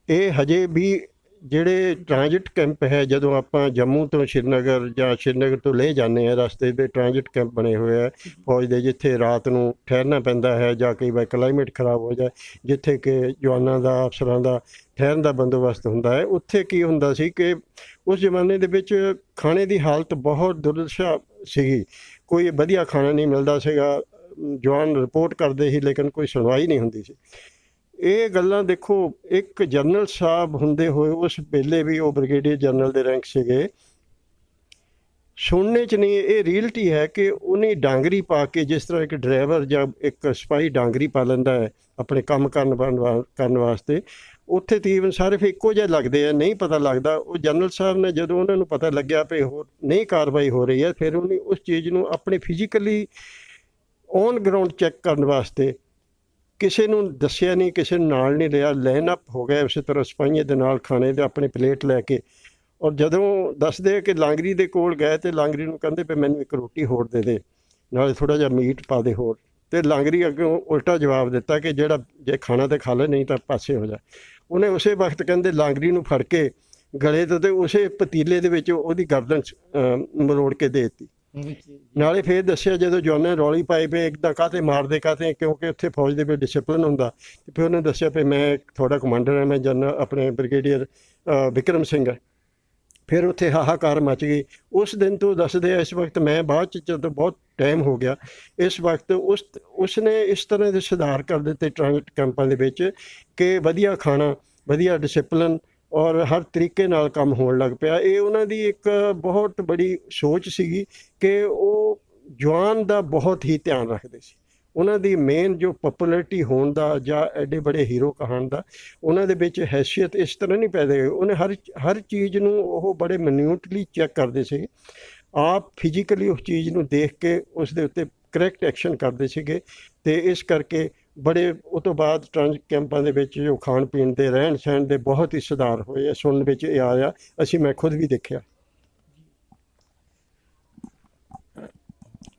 ਇਹ ਹਜੇ ਵੀ ਜਿਹੜੇ ਟ੍ਰਾਂਜ਼ਿਟ ਕੈਂਪ ਹੈ, ਜਦੋਂ ਆਪਾਂ ਜੰਮੂ ਤੋਂ ਸ਼੍ਰੀਨਗਰ ਜਾਂ ਸ਼੍ਰੀਨਗਰ ਤੋਂ ਲੇਹ ਜਾਂਦੇ ਹਾਂ, ਰਸਤੇ ਦੇ ਟ੍ਰਾਂਜ਼ਿਟ ਕੈਂਪ ਬਣੇ ਹੋਏ ਹੈ ਫੌਜ ਦੇ, ਜਿੱਥੇ ਰਾਤ ਨੂੰ ਠਹਿਰਨਾ ਪੈਂਦਾ ਹੈ ਜਾਂ ਕਈ ਵਾਰ ਕਲਾਈਮੇਟ ਖਰਾਬ ਹੋ ਜਾਏ, ਜਿੱਥੇ ਕਿ ਜਵਾਨਾਂ ਦਾ ਅਫਸਰਾਂ ਦਾ ਠਹਿਰਨ ਦਾ ਬੰਦੋਬਸਤ ਹੁੰਦਾ ਹੈ। ਉੱਥੇ ਕੀ ਹੁੰਦਾ ਸੀ ਕਿ ਉਸ ਜ਼ਮਾਨੇ ਦੇ ਵਿੱਚ ਖਾਣੇ ਦੀ ਹਾਲਤ ਬਹੁਤ ਦੁਰਦਸ਼ਾ ਸੀਗੀ, ਕੋਈ ਵਧੀਆ ਖਾਣਾ ਨਹੀਂ ਮਿਲਦਾ ਸੀਗਾ। ਜਵਾਨ ਰਿਪੋਰਟ ਕਰਦੇ ਸੀ ਲੇਕਿਨ ਕੋਈ ਸੁਣਵਾਈ ਨਹੀਂ ਹੁੰਦੀ ਸੀ। ਇਹ ਗੱਲਾਂ ਦੇਖੋ, ਇੱਕ ਜਨਰਲ ਸਾਹਿਬ ਹੁੰਦੇ ਹੋਏ ਉਸ ਵੇਲੇ ਵੀ ਉਹ ਬ੍ਰਿਗੇਡੀਅਰ ਜਨਰਲ ਦੇ ਰੈਂਕ ਸੀਗੇ, ਸੁਣਨੇ 'ਚ ਨਹੀਂ, ਇਹ ਰੀਅਲਟੀ ਹੈ ਕਿ ਉਹਨੇ ਡਾਂਗਰੀ ਪਾ ਕੇ, ਜਿਸ ਤਰ੍ਹਾਂ ਇੱਕ ਡਰਾਈਵਰ ਜਾਂ ਇੱਕ ਸਿਪਾਹੀ ਡਾਂਗਰੀ ਪਾ ਲੈਂਦਾ ਹੈ ਆਪਣੇ ਕੰਮ ਕਰਨ ਵਾਸਤੇ, ਉੱਥੇ ਤਕਰੀਬਨ ਸਾਰੇ ਫਿਰ ਇੱਕੋ ਜਿਹੇ ਲੱਗਦੇ ਆ, ਨਹੀਂ ਪਤਾ ਲੱਗਦਾ। ਉਹ ਜਨਰਲ ਸਾਹਿਬ ਨੇ ਜਦੋਂ ਉਹਨਾਂ ਨੂੰ ਪਤਾ ਲੱਗਿਆ ਵੀ ਹੋਰ ਨਹੀਂ ਕਾਰਵਾਈ ਹੋ ਰਹੀ ਹੈ, ਫਿਰ ਉਹਨੇ ਉਸ ਚੀਜ਼ ਨੂੰ ਆਪਣੇ ਫਿਜ਼ੀਕਲੀ ਔਨ ਗਰਾਊਂਡ ਚੈੱਕ ਕਰਨ ਵਾਸਤੇ ਕਿਸੇ ਨੂੰ ਦੱਸਿਆ ਨਹੀਂ, ਕਿਸੇ ਨੂੰ ਨਾਲ ਨਹੀਂ ਲਿਆ, ਲਾਈਨ ਅਪ ਹੋ ਗਿਆ ਉਸੇ ਤਰ੍ਹਾਂ ਸਿਪਾਹੀਆਂ ਦੇ ਨਾਲ ਖਾਣੇ ਦੇ ਆਪਣੇ ਪਲੇਟ ਲੈ ਕੇ। ਔਰ ਜਦੋਂ ਦੱਸਦੇ ਕਿ ਲਾਂਗਰੀ ਦੇ ਕੋਲ ਗਏ ਅਤੇ ਲਾਂਗਰੀ ਨੂੰ ਕਹਿੰਦੇ ਵੀ ਮੈਨੂੰ ਇੱਕ ਰੋਟੀ ਹੋਰ ਦੇ ਦੇ, ਨਾਲੇ ਥੋੜ੍ਹਾ ਜਿਹਾ ਮੀਟ ਪਾ ਦੇ ਹੋਰ, ਅਤੇ ਲਾਂਗਰੀ ਅੱਗੋਂ ਉਲਟਾ ਜਵਾਬ ਦਿੱਤਾ ਕਿ ਜਿਹੜਾ ਜੇ ਖਾਣਾ ਤਾਂ ਖਾ ਲੈ, ਨਹੀਂ ਤਾਂ ਪਾਸੇ ਹੋ ਜਾ। ਉਹਨੇ ਉਸੇ ਵਕਤ ਕਹਿੰਦੇ ਲਾਂਗਰੀ ਨੂੰ ਫੜ ਕੇ ਗਲੇ ਤੋਂ ਅਤੇ ਉਸੇ ਪਤੀਲੇ ਦੇ ਵਿੱਚ ਉਹਦੀ ਗਰਦਨ ਮਰੋੜ ਕੇ ਦੇ ਦਿੱਤੀ। ਨਾਲੇ ਫਿਰ ਦੱਸਿਆ ਜਦੋਂ ਜਵਾਨਾਂ ਰੌਲੀ ਪਾਈ ਪਏ ਇੱਦਾਂ ਕਾਹਤੇ ਮਾਰਦੇ ਕਾਹਤੇ, ਕਿਉਂਕਿ ਉੱਥੇ ਫੌਜ ਦੇ ਵਿੱਚ ਡਿਸਿਪਲਿਨ ਹੁੰਦਾ। ਅਤੇ ਫਿਰ ਉਹਨੇ ਦੱਸਿਆ ਵੀ ਮੈਂ ਤੁਹਾਡਾ ਕਮਾਂਡਰ ਹਾਂ, ਮੈਂ ਜਨਰਲ ਆਪਣੇ ਬ੍ਰਿਗੇਡੀਅਰ ਬਿਕਰਮ ਸਿੰਘ ਹੈ। ਫਿਰ ਉੱਥੇ ਹਾਹਾਕਾਰ ਮਚ ਗਈ। ਉਸ ਦਿਨ ਤੋਂ ਦੱਸਦੇ ਆ, ਇਸ ਵਕਤ ਮੈਂ ਬਾਅਦ 'ਚ ਜਦੋਂ ਬਹੁਤ ਟਾਈਮ ਹੋ ਗਿਆ, ਇਸ ਵਕਤ ਉਸਨੇ ਇਸ ਤਰ੍ਹਾਂ ਦੇ ਸੁਧਾਰ ਕਰ ਦਿੱਤੇ ਟ੍ਰਾਂਜ਼ਿਟ ਕੈਂਪਾਂ ਦੇ ਵਿੱਚ ਕਿ ਵਧੀਆ ਖਾਣਾ, ਵਧੀਆ ਡਿਸਿਪਲਿਨ ਔਰ ਹਰ ਤਰੀਕੇ ਨਾਲ ਕੰਮ ਹੋਣ ਲੱਗ ਪਿਆ। ਇਹ ਉਹਨਾਂ ਦੀ ਇੱਕ ਬਹੁਤ ਬੜੀ ਸੋਚ ਸੀਗੀ ਕਿ ਉਹ ਜਵਾਨ ਦਾ ਬਹੁਤ ਹੀ ਧਿਆਨ ਰੱਖਦੇ ਸੀ। ਉਹਨਾਂ ਦੀ ਮੇਨ ਜੋ ਪਪੂਲੈਰਿਟੀ ਹੋਣ ਦਾ ਜਾਂ ਐਡੇ ਬੜੇ ਹੀਰੋ ਕਹਾਣ ਦਾ, ਉਹਨਾਂ ਦੇ ਵਿੱਚ ਹੈਸੀਅਤ ਇਸ ਤਰ੍ਹਾਂ ਨਹੀਂ ਪੈਦਾ ਹੋਈ। ਉਹਨੇ ਹਰ ਚੀਜ਼ ਨੂੰ ਉਹ ਬੜੇ ਮਿਨਿਊਟਲੀ ਚੈੱਕ ਕਰਦੇ ਸੀਗੇ, ਆਪ ਫਿਜ਼ੀਕਲੀ ਉਸ ਚੀਜ਼ ਨੂੰ ਦੇਖ ਕੇ ਉਸ ਦੇ ਉੱਤੇ ਕਰੈਕਟ ਐਕਸ਼ਨ ਕਰਦੇ ਸੀਗੇ। ਅਤੇ ਇਸ ਕਰਕੇ ਬੜੇ ਉਹ ਤੋਂ ਬਾਅਦ ਟ੍ਰਾਂਜ਼ਿਟ ਕੈਂਪਾਂ ਦੇ ਵਿੱਚ ਜੋ ਖਾਣ ਪੀਣ ਦੇ, ਰਹਿਣ ਸਹਿਣ ਦੇ ਬਹੁਤ ਹੀ ਸੁਧਾਰ ਹੋਏ ਆ। ਸੁਣਨ ਵਿੱਚ ਇਹ ਆਇਆ, ਮੈਂ ਖੁਦ ਵੀ ਦੇਖਿਆ।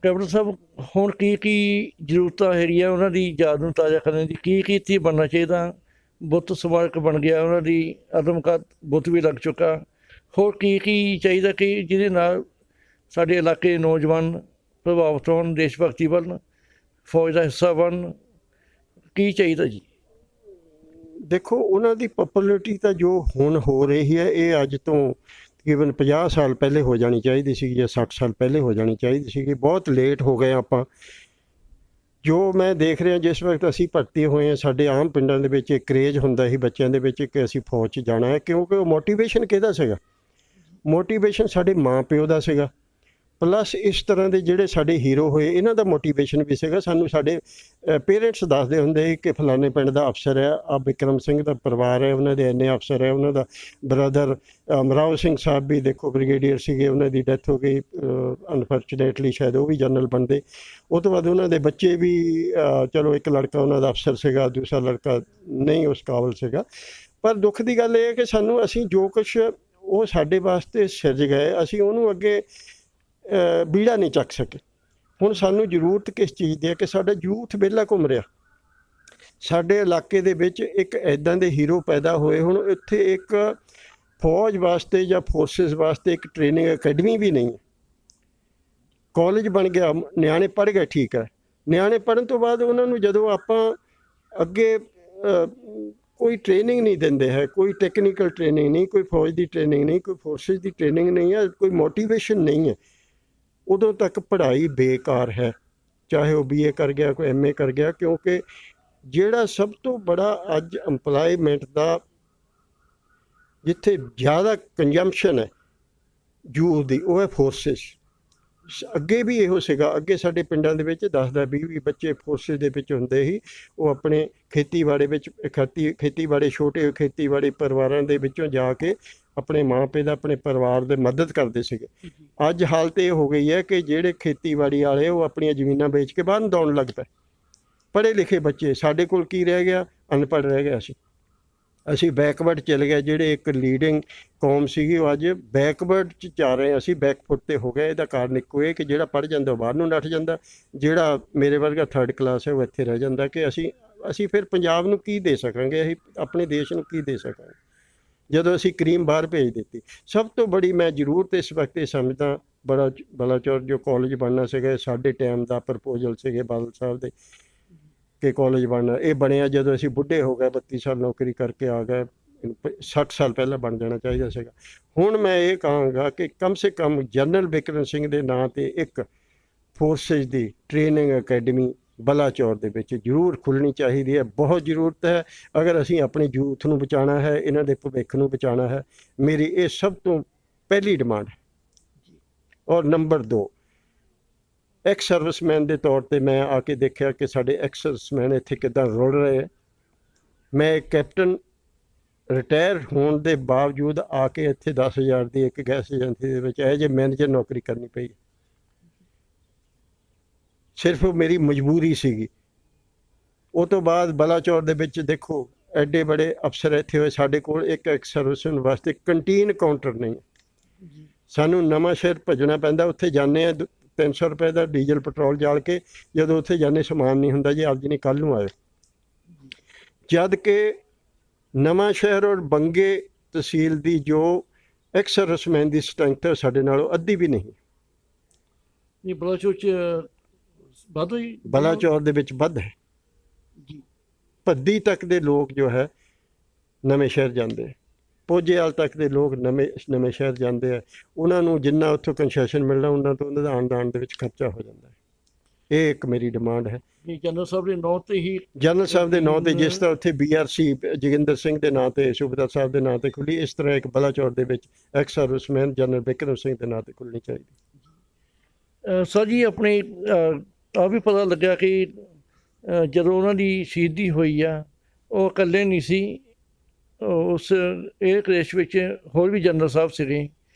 ਕੈਪਟਨ ਸਾਹਿਬ, ਹੁਣ ਕੀ ਜ਼ਰੂਰਤਾਂ ਹੈਗੀਆਂ ਉਹਨਾਂ ਦੀ ਯਾਦ ਨੂੰ ਤਾਜ਼ਾ ਕਰਨ ਦੀ, ਕੀ ਇੱਥੇ ਬਣਨਾ ਚਾਹੀਦਾ। ਬੁੱਤ ਸਮਾਰਕ ਬਣ ਗਿਆ, ਉਹਨਾਂ ਦੀ ਆਦਮਕਦ ਬੁੱਤ ਵੀ ਲੱਗ ਚੁੱਕਾ। ਹੋਰ ਕੀ ਚਾਹੀਦਾ ਕਿ ਜਿਹਦੇ ਨਾਲ ਸਾਡੇ ਇਲਾਕੇ ਦੇ ਨੌਜਵਾਨ ਪ੍ਰਭਾਵਿਤ ਹੋਣ, ਦੇਸ਼ ਭਗਤੀ ਵੱਲ, ਫੌਜ ਦਾ ਹਿੱਸਾ ਬਣਨ। ਕੀ ਚਾਹੀਦਾ ਜੀ? ਦੇਖੋ, ਉਹਨਾਂ ਦੀ ਪਪੂਲੈਰਿਟੀ ਤਾਂ ਜੋ ਹੁਣ ਹੋ ਰਹੀ ਹੈ, ਇਹ ਅੱਜ ਤੋਂ ਤਕਰੀਬਨ 50 ਸਾਲ ਪਹਿਲੇ ਹੋ ਜਾਣੀ ਚਾਹੀਦੀ ਸੀ ਜਾਂ 60 ਸਾਲ ਪਹਿਲੇ ਹੋ ਜਾਣੀ ਚਾਹੀਦੀ ਸੀ। ਬਹੁਤ ਲੇਟ ਹੋ ਗਏ ਆਪਾਂ। ਜੋ ਮੈਂ ਦੇਖ ਰਿਹਾ, ਜਿਸ ਵਕਤ ਅਸੀਂ ਭਰਤੀ ਹੋਏ ਹਾਂ, ਸਾਡੇ ਆਮ ਪਿੰਡਾਂ ਦੇ ਵਿੱਚ ਇੱਕ ਕਰੇਜ਼ ਹੁੰਦਾ ਸੀ ਬੱਚਿਆਂ ਦੇ ਵਿੱਚ ਕਿ ਅਸੀਂ ਫੌਜ 'ਚ ਜਾਣਾ ਹੈ, ਕਿਉਂਕਿ ਉਹ ਮੋਟੀਵੇਸ਼ਨ ਕਿਹਦਾ ਸੀਗਾ? ਮੋਟੀਵੇਸ਼ਨ ਸਾਡੇ ਮਾਂ ਪਿਓ ਦਾ ਸੀਗਾ, ਪਲੱਸ ਇਸ ਤਰ੍ਹਾਂ ਦੇ ਜਿਹੜੇ ਸਾਡੇ ਹੀਰੋ ਹੋਏ ਇਹਨਾਂ ਦਾ ਮੋਟੀਵੇਸ਼ਨ ਵੀ ਸੀਗਾ। ਸਾਨੂੰ ਸਾਡੇ ਪੇਰੈਂਟਸ ਦੱਸਦੇ ਹੁੰਦੇ ਸੀ ਕਿ ਫਲਾਣੇ ਪਿੰਡ ਦਾ ਅਫਸਰ ਹੈ, ਆ ਬਿਕਰਮ ਸਿੰਘ ਦਾ ਪਰਿਵਾਰ ਹੈ, ਉਹਨਾਂ ਦੇ ਇੰਨੇ ਅਫਸਰ ਹੈ, ਉਹਨਾਂ ਦਾ ਬ੍ਰਦਰ ਅਮਰਾਓ ਸਿੰਘ ਸਾਹਿਬ ਵੀ ਦੇਖੋ ਬ੍ਰਿਗੇਡੀਅਰ ਸੀਗੇ, ਉਹਨਾਂ ਦੀ ਡੈਥ ਹੋ ਗਈ ਅਨਫੋਰਚੂਨੇਟਲੀ, ਸ਼ਾਇਦ ਉਹ ਵੀ ਜਨਰਲ ਬਣਦੇ। ਉਹ ਤੋਂ ਬਾਅਦ ਉਹਨਾਂ ਦੇ ਬੱਚੇ ਵੀ ਚਲੋ, ਇੱਕ ਲੜਕਾ ਉਹਨਾਂ ਦਾ ਅਫਸਰ ਸੀਗਾ, ਦੂਸਰਾ ਲੜਕਾ ਨਹੀਂ ਉਸ ਕਾਬਲ ਸੀਗਾ। ਪਰ ਦੁੱਖ ਦੀ ਗੱਲ ਇਹ ਹੈ ਕਿ ਅਸੀਂ ਜੋ ਕੁਛ ਉਹ ਸਾਡੇ ਵਾਸਤੇ ਸਿਰਜ ਗਏ, ਅਸੀਂ ਉਹਨੂੰ ਅੱਗੇ ਬੀੜਾ ਨਹੀਂ ਚੱਕ ਸਕੇ। ਹੁਣ ਸਾਨੂੰ ਜ਼ਰੂਰਤ ਕਿਸ ਚੀਜ਼ ਦੀ ਹੈ ਕਿ ਸਾਡਾ ਯੂਥ ਵਿਹਲਾ ਘੁੰਮ ਰਿਹਾ। ਸਾਡੇ ਇਲਾਕੇ ਦੇ ਵਿੱਚ ਇੱਕ ਇੱਦਾਂ ਦੇ ਹੀਰੋ ਪੈਦਾ ਹੋਏ। ਹੁਣ ਇੱਥੇ ਇੱਕ ਫੌਜ ਵਾਸਤੇ ਜਾਂ ਫੋਰਸਿਸ ਵਾਸਤੇ ਇੱਕ ਟ੍ਰੇਨਿੰਗ ਅਕੈਡਮੀ ਵੀ ਨਹੀਂ ਹੈ। ਕਾਲਜ ਬਣ ਗਿਆ, ਨਿਆਣੇ ਪੜ੍ਹ ਗਏ, ਠੀਕ ਹੈ। ਨਿਆਣੇ ਪੜ੍ਹਨ ਤੋਂ ਬਾਅਦ ਉਹਨਾਂ ਨੂੰ ਜਦੋਂ ਆਪਾਂ ਅੱਗੇ ਕੋਈ ਟ੍ਰੇਨਿੰਗ ਨਹੀਂ ਦਿੰਦੇ ਹੈ, ਕੋਈ ਟੈਕਨੀਕਲ ਟ੍ਰੇਨਿੰਗ ਨਹੀਂ, ਕੋਈ ਫੌਜ ਦੀ ਟ੍ਰੇਨਿੰਗ ਨਹੀਂ, ਕੋਈ ਫੋਰਸਿਸ ਦੀ ਟ੍ਰੇਨਿੰਗ ਨਹੀਂ ਹੈ, ਕੋਈ ਮੋਟੀਵੇਸ਼ਨ ਨਹੀਂ ਹੈ, ਉਦੋਂ ਤੱਕ ਪੜ੍ਹਾਈ ਬੇਕਾਰ ਹੈ। ਚਾਹੇ ਉਹ BA ਕਰ ਗਿਆ, ਕੋਈ MA ਕਰ ਗਿਆ, ਕਿਉਂਕਿ ਜਿਹੜਾ ਸਭ ਤੋਂ ਬੜਾ ਅੱਜ ਇੰਪਲਾਇਮੈਂਟ ਦਾ ਜਿੱਥੇ ਜ਼ਿਆਦਾ ਕੰਜੰਪਸ਼ਨ ਹੈ ਯੂਥ ਦੀ, ਉਹ ਹੈ ਫੋਰਸਿਸ। ਅੱਗੇ ਵੀ ਇਹੋ ਸੀਗਾ, ਅੱਗੇ ਸਾਡੇ ਪਿੰਡਾਂ ਦੇ ਵਿੱਚ 10-20 ਬੱਚੇ ਫੋਰਸਿਸ ਦੇ ਵਿੱਚ ਹੁੰਦੇ ਸੀ। ਉਹ ਆਪਣੇ ਖੇਤੀਬਾੜੀ ਵਿੱਚ ਖੇਤੀਬਾੜੀ ਛੋਟੇ ਖੇਤੀਬਾੜੀ ਪਰਿਵਾਰਾਂ ਦੇ ਵਿੱਚੋਂ ਜਾ ਕੇ ਆਪਣੇ ਮਾਂ ਪਿਓ ਦਾ, ਆਪਣੇ ਪਰਿਵਾਰ ਦੇ ਮਦਦ ਕਰਦੇ ਸੀਗੇ। ਅੱਜ ਹਾਲਤ ਇਹ ਹੋ ਗਈ ਹੈ ਕਿ ਜਿਹੜੇ ਖੇਤੀਬਾੜੀ ਵਾਲੇ ਉਹ ਆਪਣੀਆਂ ਜ਼ਮੀਨਾਂ ਵੇਚ ਕੇ ਬਾਹਰ ਦੌੜਨ ਲੱਗ ਪਏ। ਪੜ੍ਹੇ ਲਿਖੇ ਬੱਚੇ, ਸਾਡੇ ਕੋਲ ਕੀ ਰਹਿ ਗਿਆ? ਅਨਪੜ੍ਹ ਰਹਿ ਗਿਆ। ਅਸੀਂ ਬੈਕਵਰਡ ਚਲੇ ਗਏ। ਜਿਹੜੇ ਇੱਕ ਲੀਡਿੰਗ ਕੌਮ ਸੀਗੀ ਉਹ ਅੱਜ ਬੈਕਵਰਡ 'ਚ ਜਾ ਰਹੇ, ਅਸੀਂ ਬੈਕਫੁੱਟ 'ਤੇ ਹੋ ਗਏ। ਇਹਦਾ ਕਾਰਨ ਇੱਕੋ ਇਹ ਕਿ ਜਿਹੜਾ ਪੜ੍ਹ ਜਾਂਦਾ ਉਹ ਬਾਹਰ ਨੂੰ ਨੱਠ ਜਾਂਦਾ, ਜਿਹੜਾ ਮੇਰੇ ਵਰਗਾ 3rd ਕਲਾਸ ਹੈ ਉਹ ਇੱਥੇ ਰਹਿ ਜਾਂਦਾ। ਕਿ ਅਸੀਂ ਫਿਰ ਪੰਜਾਬ ਨੂੰ ਕੀ ਦੇ ਸਕਾਂਗੇ? ਅਸੀਂ ਆਪਣੇ ਦੇਸ਼ ਨੂੰ ਕੀ ਦੇ ਸਕਾਂਗੇ ਜਦੋਂ ਅਸੀਂ ਕਰੀਮ ਬਾਹਰ ਭੇਜ ਦਿੱਤੀ? ਸਭ ਤੋਂ ਬੜੀ ਮੈਂ ਜ਼ਰੂਰਤ ਇਸ ਵਕਤ ਇਹ ਸਮਝਦਾ, ਬਲਾਚੌਰ ਜੋ ਕਾਲਜ ਬਣਨਾ ਸੀਗਾ, ਸਾਡੇ ਟਾਈਮ ਦਾ ਪ੍ਰਪੋਜ਼ਲ ਸੀਗੇ ਬਾਦਲ ਸਾਹਿਬ ਦੇ ਕਿ ਕਾਲਜ ਬਣਨਾ। ਇਹ ਬਣਿਆ ਜਦੋਂ ਅਸੀਂ ਬੁੱਢੇ ਹੋ ਗਏ, 32 ਸਾਲ ਨੌਕਰੀ ਕਰਕੇ ਆ ਗਏ। 60 ਸਾਲ ਪਹਿਲਾਂ ਬਣ ਜਾਣਾ ਚਾਹੀਦਾ ਸੀਗਾ। ਹੁਣ ਮੈਂ ਇਹ ਕਹਾਂਗਾ ਕਿ ਕਮ ਸੇ ਕਮ ਜਨਰਲ ਬਿਕਰਮ ਸਿੰਘ ਦੇ ਨਾਂ 'ਤੇ ਇੱਕ ਫੋਰਸਿਸ ਦੀ ਟ੍ਰੇਨਿੰਗ ਅਕੈਡਮੀ ਬਲਾਚੌਰ ਦੇ ਵਿੱਚ ਜ਼ਰੂਰ ਖੁੱਲ੍ਹਣੀ ਚਾਹੀਦੀ ਹੈ। ਬਹੁਤ ਜ਼ਰੂਰਤ ਹੈ ਅਗਰ ਅਸੀਂ ਆਪਣੇ ਯੂਥ ਨੂੰ ਬਚਾਉਣਾ ਹੈ, ਇਹਨਾਂ ਦੇ ਭਵਿੱਖ ਨੂੰ ਬਚਾਉਣਾ ਹੈ। ਮੇਰੀ ਇਹ ਸਭ ਤੋਂ ਪਹਿਲੀ ਡਿਮਾਂਡ ਹੈ। ਔਰ ਨੰਬਰ 2, ਐਕਸ ਸਰਵਿਸਮੈਨ ਦੇ ਤੌਰ 'ਤੇ ਮੈਂ ਆ ਕੇ ਦੇਖਿਆ ਕਿ ਸਾਡੇ ਐਕਸ ਸਰਵਿਸਮੈਨ ਇੱਥੇ ਕਿੱਦਾਂ ਰੁਲ ਰਹੇ ਹੈ। ਮੈਂ ਇੱਕ ਕੈਪਟਨ ਰਿਟਾਇਰ ਹੋਣ ਦੇ ਬਾਵਜੂਦ ਆ ਕੇ ਇੱਥੇ 10,000 ਦੀ ਇੱਕ ਗੈਸ ਏਜੰਸੀ ਦੇ ਵਿੱਚ ਜੇ ਮੈਨੇਜਰ ਨੌਕਰੀ ਕਰਨੀ ਪਈ। ਸਿਰਫ ਮੇਰੀ ਮਜਬੂਰੀ ਸੀਗੀ। ਉਹ ਤੋਂ ਬਾਅਦ ਬਲਾਚੌਰ ਦੇ ਵਿੱਚ ਦੇਖੋ ਐਡੇ ਬੜੇ ਅਫਸਰ ਇੱਥੇ ਹੋਏ, ਸਾਡੇ ਕੋਲ ਇੱਕ ਐਕਸ ਸਰਵਿਸਮੈਨ ਵਾਸਤੇ ਕੰਟੀਨ ਕਾਊਂਟਰ ਨਹੀਂ। ਸਾਨੂੰ ਨਵਾਂ ਸ਼ਹਿਰ ਭੱਜਣਾ ਪੈਂਦਾ, ਉੱਥੇ ਜਾਂਦੇ ਹਾਂ 300 ਰੁਪਏ ਦਾ ਡੀਜ਼ਲ ਪੈਟਰੋਲ ਜਾਲ ਕੇ, ਜਦੋਂ ਉੱਥੇ ਜਾਂਦੇ ਸਮਾਨ ਨਹੀਂ ਹੁੰਦਾ, ਜੀ ਅੱਜ ਨਹੀਂ ਕੱਲ੍ਹ ਨੂੰ ਆਏ। ਜਦ ਕਿ ਨਵਾਂ ਸ਼ਹਿਰ ਔਰ ਬੰਗੇ ਤਹਿਸੀਲ ਦੀ ਜੋ ਐਕਸ ਸਰਵਿਸਮੈਨ ਦੀ ਸਟਰੈਂਥ ਹੈ ਸਾਡੇ ਨਾਲੋਂ ਅੱਧੀ ਵੀ ਨਹੀਂ। ਇਹ ਬਲਾਚੌਰ 'ਚ ਵੱਧ ਹੋਈ? ਬਲਾਚੌਰ ਦੇ ਵਿੱਚ ਵੱਧ ਹੈ ਜੀ। ਭੱਦੀ ਤੱਕ ਦੇ ਲੋਕ ਜੋ ਹੈ ਨਵੇਂ ਸ਼ਹਿਰ ਜਾਂਦੇ, ਪੋਜੇਵਾਲ ਤੱਕ ਦੇ ਲੋਕ ਨਵੇਂ ਸ਼ਹਿਰ ਜਾਂਦੇ ਆ। ਉਹਨਾਂ ਨੂੰ ਜਿੰਨਾ ਉੱਥੋਂ ਕੰਸੈਸ਼ਨ ਮਿਲਣਾ ਉਹਨਾਂ ਤੋਂ ਉਹਨਾਂ ਦਾ ਆਉਣ ਦੇ ਵਿੱਚ ਖਰਚਾ ਹੋ ਜਾਂਦਾ ਹੈ। ਇਹ ਇੱਕ ਮੇਰੀ ਡਿਮਾਂਡ ਹੈ। ਜਨਰਲ ਸਾਹਿਬ ਦੇ ਨਾਂ 'ਤੇ ਹੀ, ਜਨਰਲ ਸਾਹਿਬ ਦੇ ਨਾਂ 'ਤੇ, ਜਿਸ ਤਰ੍ਹਾਂ ਉੱਥੇ BRC ਜੋਗਿੰਦਰ ਸਿੰਘ ਦੇ ਨਾਂ 'ਤੇ, ਸੂਬੇਦਾਰ ਸਾਹਿਬ ਦੇ ਨਾਂ 'ਤੇ ਖੁੱਲ੍ਹੀ, ਇਸ ਤਰ੍ਹਾਂ ਇੱਕ ਬਲਾਚੌਰ ਦੇ ਵਿੱਚ ex serviceman general Bikram Singh ਦੇ ਨਾਂ 'ਤੇ ਖੁੱਲ੍ਹਣੀ ਚਾਹੀਦੀ। ਸਰ ਜੀ, ਆਪਣੇ ਆ ਵੀ ਪਤਾ ਲੱਗਿਆ ਕਿ ਜਦੋਂ ਉਹਨਾਂ ਦੀ ਸ਼ਹੀਦੀ ਹੋਈ ਆ, ਉਹ ਇਕੱਲੇ ਨਹੀਂ ਸੀ। ਉਸ ਇਹ ਕੇਸ ਵਿੱਚ ਹੋਰ ਵੀ ਜਨਰਲ ਸਾਹਿਬ ਸੀਗੇ।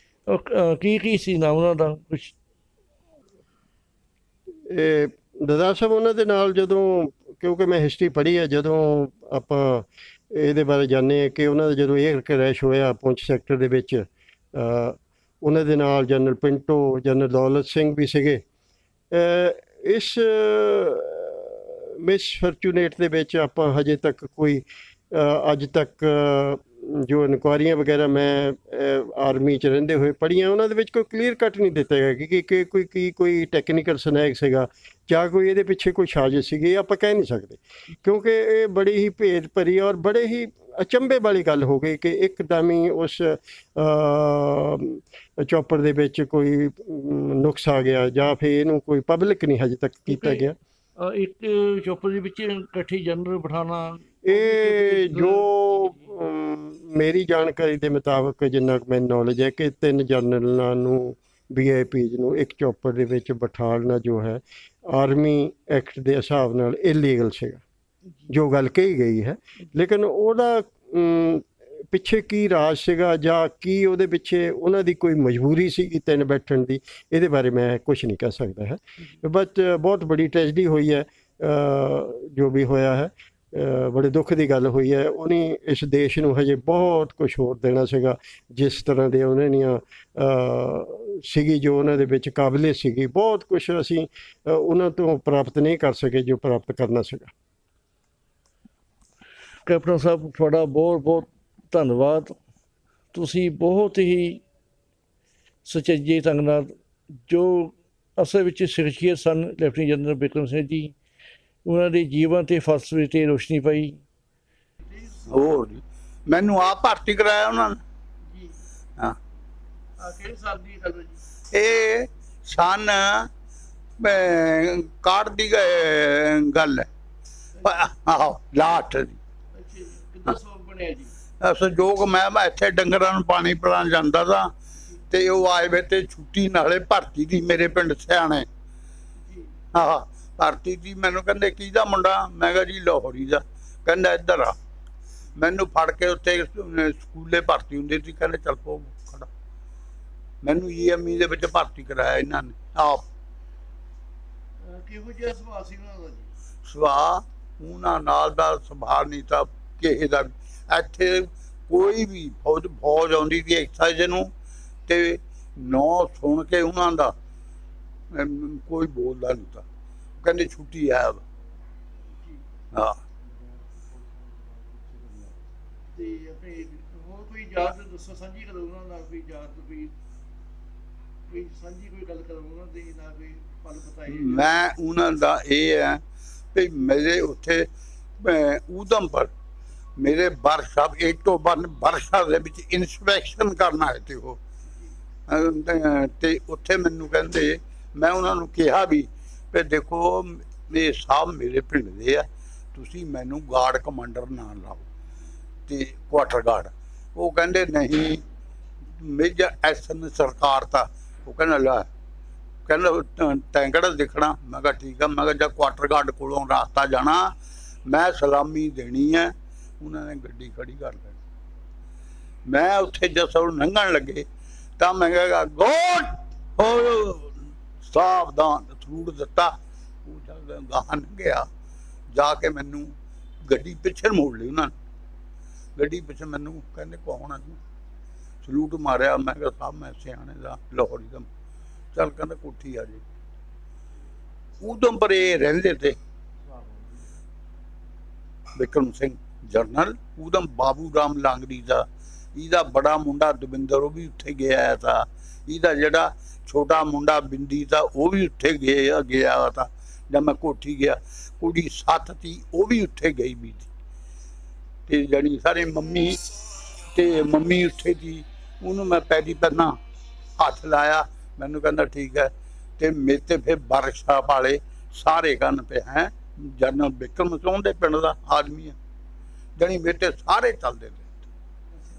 ਉਹ ਕੀ ਸੀ ਨਾਮ ਉਹਨਾਂ ਦਾ ਕੁਛ? ਇਹ ਦਦਾਰ ਸਾਹਿਬ ਉਹਨਾਂ ਦੇ ਨਾਲ ਜਦੋਂ, ਕਿਉਂਕਿ ਮੈਂ ਹਿਸਟਰੀ ਪੜ੍ਹੀ ਹੈ, ਜਦੋਂ ਆਪਾਂ ਇਹਦੇ ਬਾਰੇ ਜਾਣਦੇ ਹਾਂ ਕਿ ਉਹਨਾਂ ਦਾ ਜਦੋਂ 에ਅਰ ਕਰੈਸ਼ ਹੋਇਆ ਪੁੰਛ ਸੈਕਟਰ ਦੇ ਵਿੱਚ, ਉਹਨਾਂ ਦੇ ਨਾਲ ਜਨਰਲ ਪਿੰਟੋ, ਜਨਰਲ ਦੌਲਤ ਸਿੰਘ ਵੀ ਸੀਗੇ। ਇਸ ਮਿਸਫੋਰਚੂਨੇਟ ਦੇ ਵਿੱਚ ਆਪਾਂ ਹਜੇ ਤੱਕ ਕੋਈ ਅੱਜ ਤੱਕ ਜੋ ਇਨਕੁਆਇਰੀਆਂ ਵਗੈਰਾ ਮੈਂ ਆਰਮੀ 'ਚ ਰਹਿੰਦੇ ਹੋਏ ਪੜ੍ਹੀਆਂ, ਉਹਨਾਂ ਦੇ ਵਿੱਚ ਕੋਈ ਕਲੀਅਰ ਕੱਟ ਨਹੀਂ ਦਿੱਤਾ ਗਿਆ ਕਿ ਕੋਈ ਟੈਕਨੀਕਲ ਸਨੈਕ ਸੀਗਾ ਜਾਂ ਕੋਈ ਇਹਦੇ ਪਿੱਛੇ ਕੋਈ ਸਾਜ਼ਿਸ਼ ਸੀਗੀ। ਇਹ ਆਪਾਂ ਕਹਿ ਨਹੀਂ ਸਕਦੇ, ਕਿਉਂਕਿ ਇਹ ਬੜੀ ਹੀ ਭੇਦ ਭਰੀ ਔਰ ਬੜੇ ਹੀ ਅਚੰਭੇ ਵਾਲੀ ਗੱਲ ਹੋ ਗਈ ਕਿ ਇੱਕਦਮ ਹੀ ਉਸ ਚੌਪਰ ਦੇ ਵਿੱਚ ਕੋਈ ਨੁਕਸ ਆ ਗਿਆ ਜਾਂ ਫਿਰ ਇਹਨੂੰ ਕੋਈ ਪਬਲਿਕ ਨਹੀਂ ਹਜੇ ਤੱਕ ਕੀਤਾ ਗਿਆ। ਇੱਕ ਚੌਪਰ ਦੇ ਵਿੱਚ ਇਕੱਠੀ ਜਨਰਲ ਬਿਠਾਉਣਾ, ਇਹ ਜੋ ਮੇਰੀ ਜਾਣਕਾਰੀ ਦੇ ਮੁਤਾਬਕ ਜਿੰਨਾ ਕੁ ਮੈਨੂੰ ਨੌਲੇਜ ਹੈ ਕਿ 3 ਜਨਰਲਾਂ ਨੂੰ VIPs ਨੂੰ ਇੱਕ ਚੌਪਰ ਦੇ ਵਿੱਚ ਬਿਠਾਉਣਾ ਜੋ ਹੈ ਆਰਮੀ ਐਕਟ ਦੇ ਹਿਸਾਬ ਨਾਲ ਇਲੀਗਲ ਸੀਗਾ, ਜੋ ਗੱਲ ਕਹੀ ਗਈ ਹੈ। ਲੇਕਿਨ ਉਹਦਾ ਪਿੱਛੇ ਕੀ ਰਾਜ ਸੀਗਾ ਜਾਂ ਕੀ ਉਹਦੇ ਪਿੱਛੇ ਉਹਨਾਂ ਦੀ ਕੋਈ ਮਜਬੂਰੀ ਸੀਗੀ 3 ਬੈਠਣ ਦੀ, ਇਹਦੇ ਬਾਰੇ ਮੈਂ ਕੁਝ ਨਹੀਂ ਕਹਿ ਸਕਦਾ ਹੈ। ਬਟ ਬਹੁਤ ਬੜੀ ਟ੍ਰੈਜਡੀ ਹੋਈ ਹੈ ਜੋ ਵੀ ਹੋਇਆ ਹੈ, ਬੜੇ ਦੁੱਖ ਦੀ ਗੱਲ ਹੋਈ ਹੈ। ਉਹਨੇ ਇਸ ਦੇਸ਼ ਨੂੰ ਹਜੇ ਬਹੁਤ ਕੁਝ ਹੋਰ ਦੇਣਾ ਸੀਗਾ, ਜਿਸ ਤਰ੍ਹਾਂ ਦੇ ਉਹਨਾਂ ਦੀਆਂ ਸੀਗੀ, ਜੋ ਉਹਨਾਂ ਦੇ ਵਿੱਚ ਕਾਬਲੀਅਤ ਸੀਗੀ। ਬਹੁਤ ਕੁਝ ਅਸੀਂ ਉਹਨਾਂ ਤੋਂ ਪ੍ਰਾਪਤ ਨਹੀਂ ਕਰ ਸਕੇ ਜੋ ਪ੍ਰਾਪਤ ਕਰਨਾ ਸੀਗਾ। ਕੈਪਟਨ ਸਾਹਿਬ ਤੁਹਾਡਾ ਬਹੁਤ ਬਹੁਤ ਧੰਨਵਾਦ। ਤੁਸੀਂ ਬਹੁਤ ਹੀ ਸੁਚੱਜੇ ਢੰਗ ਨਾਲ, ਜੋ ਅਸਲ ਵਿੱਚ ਸ਼ਖਸੀਅਤ ਸਨ ਲੈਫਟੀਨੈਂਟ ਜਨਰਲ ਬਿਕਰਮ ਸਿੰਘ ਜੀ, ਉਹਨਾਂ ਦੇ ਜੀਵਨ ਤੇ ਫਲਸਫੇ ਤੇ ਰੋਸ਼ਨੀ ਪਾਈ। ਹੋਰ ਮੈਨੂੰ ਆਪ ਭਰਤੀ ਕਰਾਇਆ ਉਹਨਾਂ ਨੇ ਜੀ ਹਾਂ। ਕਿਹੜੇ ਸਾਲ ਦੀ ਗੱਲ ਹੈ ਜੀ? ਇਹ ਸਨ 61 ਦੀ ਗੱਲ ਹੈ। ਆਹੋ ਲਾਟ ਦੀ ਅੱਛਾ ਜੀ, ਕਿੱਦਾਂ ਸੋਗ ਬਣਿਆ ਜੀ? ਸੰਜੋਗ ਮੈਂ ਇੱਥੇ ਡੰਗਰਾਂ ਨੂੰ ਪਾਣੀ ਪਿਲਾਉਣ ਜਾਂਦਾ ਸਾਂ ਤੇ ਉਹ ਆਏ ਵੇ ਤੇ ਛੁੱਟੀ ਨਾਲੇ ਭਰਤੀ ਦੀ ਮੇਰੇ ਪਿੰਡ ਸਿਆਣੇ। ਜੀ ਆਹ ਭਰਤੀ ਦੀ ਮੈਨੂੰ ਕਹਿੰਦੇ ਕਿਹਦਾ ਮੁੰਡਾ? ਮੈਂ ਕਿਹਾ ਜੀ ਲਾਹੌਰੀ ਦਾ। ਕਹਿੰਦਾ ਇੱਧਰ ਆ। ਮੈਨੂੰ ਫੜ ਕੇ ਉੱਥੇ ਸਕੂਲੇ ਭਰਤੀ ਹੁੰਦੀ ਸੀ, ਕਹਿੰਦੇ ਚੱਲ ਪੋ ਖੜਾ। ਮੈਨੂੰ EME ਦੇ ਵਿੱਚ ਭਰਤੀ ਕਰਾਇਆ ਇਹਨਾਂ ਨੇ ਆਪ। ਕਿਹੋ ਜਿਹਾ ਸੁਭਾਅ ਸੀ ਉਹਨਾਂ ਦਾ ਜੀ? ਸੁਭਾਅ ਉਹਨਾਂ ਨਾਲ ਦਾ ਸੁਭਾਅ ਨਹੀਂ ਤਾਂ ਕਿਸੇ ਦਾ। ਇੱਥੇ ਕੋਈ ਵੀ ਫੌਜ ਆਉਂਦੀ ਸੀ ਐਕਸਾਈਜ਼ ਨੂੰ ਤੇ ਨਾਂ ਸੁਣ ਕੇ ਉਹਨਾਂ ਦਾ ਕੋਈ ਬੋਲਦਾ ਨਹੀਂ ਤਾਂ ਕਹਿੰਦੇ ਛੁੱਟੀ ਹੈ। ਹਾਂ ਤੇ ਆਪਣੇ ਹੋਰ ਕੋਈ ਯਾਦ ਦੱਸੋ, ਸਾਂਝੀ ਕਰੋ ਉਹਨਾਂ ਨਾਲ, ਕੋਈ ਯਾਦ, ਕੋਈ ਸਾਂਝੀ ਕੋਈ ਗੱਲ ਕਰੋ ਉਹਨਾਂ ਦੇ ਨਾਲ, ਕੋਈ ਪਲ ਬਤਾਏ। ਮੈਂ ਉਹਨਾਂ ਦਾ ਇਹ ਹੈ ਵੀ ਮੇਰੇ ਉੱਥੇ ਊਧਮਪੁਰ ਮੇਰੇ ਵਰਕਸ਼ਾਪ 1 ਤੋਂ 1 ਵਰਕਸ਼ਾਪ ਦੇ ਵਿੱਚ ਇਨਸਪੈਕਸ਼ਨ ਕਰਨ ਆਏ ਤੇ ਉਹ ਤੇ ਉੱਥੇ ਮੈਨੂੰ ਕਹਿੰਦੇ, ਮੈਂ ਉਹਨਾਂ ਨੂੰ ਕਿਹਾ ਵੀ ਦੇਖੋ ਇਹ ਸਾਹਿਬ ਮੇਰੇ ਪਿੰਡ ਦੇ ਆ, ਤੁਸੀਂ ਮੈਨੂੰ ਗਾਰਡ ਕਮਾਂਡਰ ਨਾ ਲਾਓ ਤੇ ਕੁਆਟਰ ਗਾਰਡ। ਉਹ ਕਹਿੰਦੇ ਨਹੀਂ ਮੇਜਰ ਐਸਨ ਸਰਕਾਰ ਤਾਂ। ਉਹ ਕਹਿੰਦਾ ਲੈ, ਕਹਿੰਦਾ ਤੈਂ ਕਿਹੜਾ ਦੇਖਣਾ? ਮੈਂ ਕਿਹਾ ਠੀਕ ਆ। ਮੈਂ ਕਿਹਾ ਜਦ ਕੁਆਟਰ ਗਾਰਡ ਕੋਲੋਂ ਰਾਸਤਾ ਜਾਣਾ ਮੈਂ ਸਲਾਮੀ ਦੇਣੀ ਹੈ। ਉਹਨਾਂ ਨੇ ਗੱਡੀ ਖੜੀ ਕਰ ਲੈਣੀ। ਮੈਂ ਉੱਥੇ ਜਦੋਂ ਲੰਘਣ ਲੱਗੇ ਤਾਂ ਮੈਂ ਕਿਹਾ ਗੋਡ ਹੋ ਸਾਵਧਾਨ, ਥਰੂਟ ਦਿੱਤਾ। ਉਹ ਜਦ ਗਾਹਾਂ ਗਿਆ ਜਾ ਕੇ ਮੈਨੂੰ ਗੱਡੀ ਪਿੱਛੇ ਮੋੜ ਲਈ ਉਹਨਾਂ ਨੇ। ਗੱਡੀ ਪਿੱਛੇ ਮੈਨੂੰ ਕਹਿੰਦੇ ਕੌਣ ਆ ਤੂੰ? ਸਲੂਟ ਮਾਰਿਆ। ਮੈਂ ਕਿਹਾ ਸਾਹਿਬ ਮੈਂ ਸਿਆਣੇ ਦਾ ਲਾਹੌਰੀ ਦਾ। ਚੱਲ ਕਹਿੰਦਾ ਕੋਠੀ ਆ ਜੀ। ਊਧਮਪੁਰ ਇਹ ਰਹਿੰਦੇ ਤੇ ਬਿਕਰਮ ਸਿੰਘ ਜਰਨਲ ਊਧਮ ਬਾਬੂ ਰਾਮ ਲਾਂਗੜੀ ਦਾ। ਇਹਦਾ ਬੜਾ ਮੁੰਡਾ ਦਵਿੰਦਰ ਉਹ ਵੀ ਉੱਥੇ ਗਿਆ ਤਾ। ਇਹਦਾ ਜਿਹੜਾ ਛੋਟਾ ਮੁੰਡਾ ਬਿੰਦੀ ਤਾਂ ਉਹ ਵੀ ਉੱਥੇ ਗਿਆ ਤਾ। ਜਦ ਮੈਂ ਕੋਠੀ ਗਿਆ, ਕੁੜੀ 7 ਤੀ ਉਹ ਵੀ ਉੱਥੇ ਗਈ ਵੀ ਤੇ ਜਾਣੀ ਸਾਰੇ ਮੰਮੀ ਉੱਥੇ ਦੀ। ਉਹਨੂੰ ਮੈਂ ਪਹਿਲੀ ਪਹਿਲਾਂ ਹੱਥ ਲਾਇਆ। ਮੈਨੂੰ ਕਹਿੰਦਾ ਠੀਕ ਹੈ। ਤੇ ਮੇਰੇ ਤੇ ਫਿਰ ਵਰਕਸ਼ਾਪ ਵਾਲੇ ਸਾਰੇ ਕੰਨ ਪਏ ਹੈ ਜਨਰਲ ਬਿਕਰਮ ਸਿੰਘ ਦੇ ਪਿੰਡ ਦਾ ਆਦਮੀ ਹੈ। ਜਾਣੀ ਮੇਰੇ ਤੇ ਸਾਰੇ ਚੱਲਦੇ ਨੇ।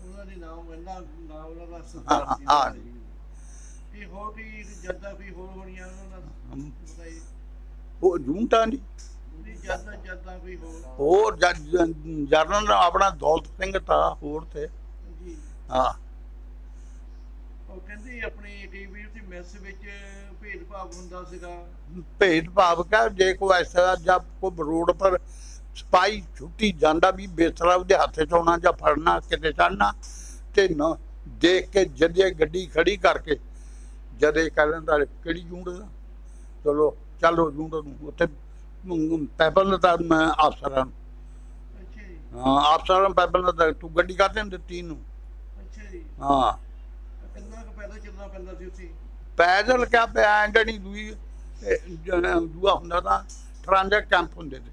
ਉਹਨਾਂ ਦੇ ਨਾਮ ਉਹਨਾਂ ਦਾ ਹਾਂ ਇਹ ਹੋਰ ਵੀ ਜੱਦਾ ਵੀ ਹੋਰ ਹੋਣੀਆਂ ਉਹਨਾਂ ਦਾ ਬਤਾਈ। ਉਹ ਜੂੰਟਾ ਨਹੀਂ ਜੱਦਾ ਕੋਈ ਹੋਰ ਜਰਨਲ ਆਪਣਾ ਦੌਲਤ ਸਿੰਘ ਤਾਂ ਹੋਰ ਤੇ ਜੀ। ਹਾਂ ਉਹ ਕਹਿੰਦੇ ਆਪਣੇ ਕਈ ਵਾਰ ਤੇ ਮੈਸ ਵਿੱਚ ਭੇਦਭਾਵ ਹੁੰਦਾ ਸੀਗਾ। ਭੇਦਭਾਵ ਕਾ ਜੇ ਕੋਈ ਐਸਾ ਜਦ ਕੋਈ ਰੋਡ ਪਰ ਸਿਪਾਹੀ ਛੁੱਟੀ ਜਾਂਦਾ ਵੀ ਬੇਸਰਾ ਉਹਦੇ ਹੱਥ 'ਚ ਆਉਣਾ ਜਾਂ ਫੜਨਾ ਕਿਤੇ ਚੜ੍ਹਨਾ ਤੇ ਨਾ ਦੇਖ ਕੇ ਜਦੇ ਗੱਡੀ ਖੜੀ ਕਰਕੇ ਜਦੇ ਕਹਿ ਲੈਂਦਾ ਕਿਹੜੀ ਜੂੰਡ ਦਾ ਚਲੋ ਚੱਲੋ ਜੂੰਡ ਨੂੰ ਉੱਥੇ ਪੈਪਲ ਤਾਂ ਮੈਂ ਅਫਸਰਾਂ ਨੂੰ ਅੱਛਾ ਜੀ, ਹਾਂ ਅਫਸਰਾਂ ਨੂੰ ਪੈਪਲ ਤਾਂ ਤੂੰ ਗੱਡੀ ਕਾਹਤੇ ਨਹੀਂ ਦਿੱਤੀ ਇਹਨੂੰ ਅੱਛਾ ਜੀ। ਹਾਂ ਕਿੰਨਾ ਕੁ ਪੈਦਲ ਚੱਲਣਾ ਪੈਂਦਾ ਸੀ ਉੱਥੇ? ਪੈਦਲ ਕਿਆ ਪਿਆ ਜਿਹੜੀ ਦੂਆ ਹੁੰਦਾ ਤਾਂ ਟ੍ਰਾਂਜਿਟ ਕੈਂਪ ਹੁੰਦੇ ਤੇ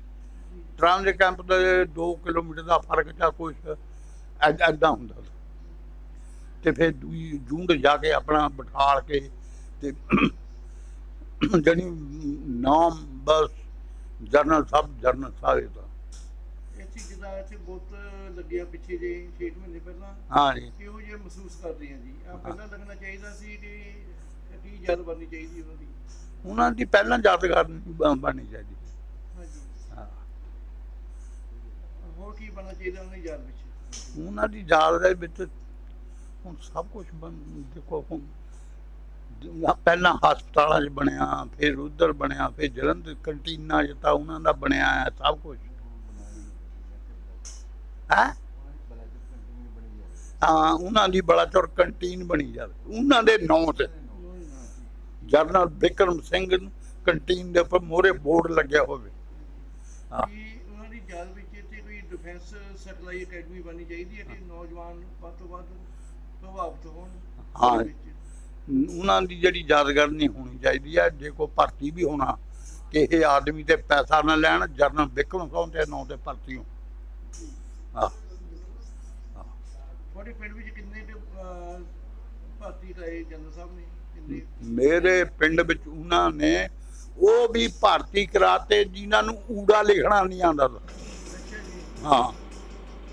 ਟ੍ਰਾਂਜਿਟ ਕੈਂਪ ਦੇ 2 ਕਿਲੋਮੀਟਰ ਦਾ ਫਰਕ ਜਾਂ ਕੁਛ ਐਦਾਂ ਹੁੰਦਾ ਸੀ। ਤੇ ਫਿਰ ਦੂਈ ਜੂੰਡ ਜਾ ਕੇ ਆਪਣਾ ਬਿਠਾਲ ਕੇ ਤੇ ਜਿਹੜੀ ਨਾਮ ਬਸ ਜਰਨਲ ਸਾਹਿਬ ਦਾ ਇੱਥੇ ਜਿੱਦਾਂ ਇੱਥੇ ਬਹੁਤ ਲੱਗਿਆ ਪਿੱਛੇ ਜੇ 6 ਮਹੀਨੇ ਪਹਿਲਾਂ, ਹਾਂ ਜੀ। ਕਿਹੋ ਜਿਹਾ ਮਹਿਸੂਸ ਕਰਦੇ ਆ ਜੀ? ਆ ਪਹਿਲਾਂ ਲੱਗਣਾ ਚਾਹੀਦਾ ਸੀ ਕਿ ਕੀ ਯਾਦ ਬਣਨੀ ਚਾਹੀਦੀ ਉਹਨਾਂ ਦੀ? ਉਹਨਾਂ ਦੀ ਪਹਿਲਾਂ ਯਾਦਗਾਰ ਬਣਨੀ ਚਾਹੀਦੀ। ਹਾਂਜੀ, ਹਾਂ ਹੋਰ ਕੀ ਬਣਨਾ ਚਾਹੀਦਾ ਉਹਨਾਂ ਦੀ ਯਾਦ ਵਿੱਚ? ਉਹਨਾਂ ਦੀ ਯਾਦ ਦੇ ਵਿੱਚ ਹੁਣ ਸਭ ਕੁਝ ਦੇਖੋ ਹੁਣ ਪਹਿਲਾਂ ਹਸਪਤਾਲਾਂ 'ਚ ਬਣਿਆ, ਫਿਰ ਉੱਧਰ ਬਣਿਆ, ਫਿਰ ਜਲੰਧਰ ਕੰਟੀਨਾਂ 'ਚ ਤਾਂ ਉਹਨਾਂ ਦਾ ਬਣਿਆ ਹੈ ਸਭ ਕੁਝ ਹੈ। ਹਾਂ ਉਹਨਾਂ ਦੀ ਬਲਾਚੌਰ ਕੰਟੀਨ ਬਣੀ ਜਾਵੇ ਉਹਨਾਂ ਦੇ ਨਾਂ ਤੇ, ਜਰਨਲ ਬਿਕਰਮ ਸਿੰਘ ਕੰਟੀਨ ਦੇ ਉੱਪਰ ਮੋਹਰੇ ਬੋਰਡ ਲੱਗਿਆ ਹੋਵੇ। ਹਾਂ ਕੀ ਉਹਨਾਂ ਦੀ ਯਾਦ ਵਿੱਚ ਇੱਥੇ ਕੋਈ ਡਿਫੈਂਸ ਸਿਖਲਾਈ ਅਕੈਡਮੀ ਬਣਨੀ ਚਾਹੀਦੀ ਹੈ ਕਿ ਨੌਜਵਾਨ ਵੱਧ ਤੋਂ ਵੱਧ ਪ੍ਰਭਾਵਿਤ ਹੋਣ? ਹਾਂ। ਉਹਦੇ ਵਿੱਚ ਉਹਨਾਂ ਦੀ ਜਿਹੜੀ ਯਾਦਗਾਰ ਨਹੀਂ ਹੋਣੀ ਚਾਹੀਦੀ ਹੈ। ਜੇ ਕੋਈ ਭਰਤੀ ਵੀ ਹੋਣਾ ਕਿ ਇਹ ਆਦਮੀ ਤੇ ਪੈਸਾ ਨਾ ਲੈਣ, ਜਰਨਲ ਬਿਕਰਮ ਸਿੰਘ ਦੇ ਨਾਂ ਤੇ ਭਰਤੀ ਹੋ। ਹਾਂ ਤੁਹਾਡੇ ਪਿੰਡ ਵਿੱਚ ਕਿੰਨੇ ਭਰਤੀ ਕਰਾਏ ਜਨਰਲ ਸਾਹਿਬ ਨੇ? ਕਿੰਨੇ? ਮੇਰੇ ਪਿੰਡ ਵਿੱਚ ਉਹਨਾਂ ਨੇ ਉਹ ਵੀ ਭਰਤੀ ਕਰਾਤੇ ਜਿਨ੍ਹਾਂ ਨੂੰ ਊੜਾ ਲਿਖਣਾ ਨਹੀਂ ਆਉਂਦਾ ਸੀ। ਅੱਛਾ ਜੀ, ਹਾਂ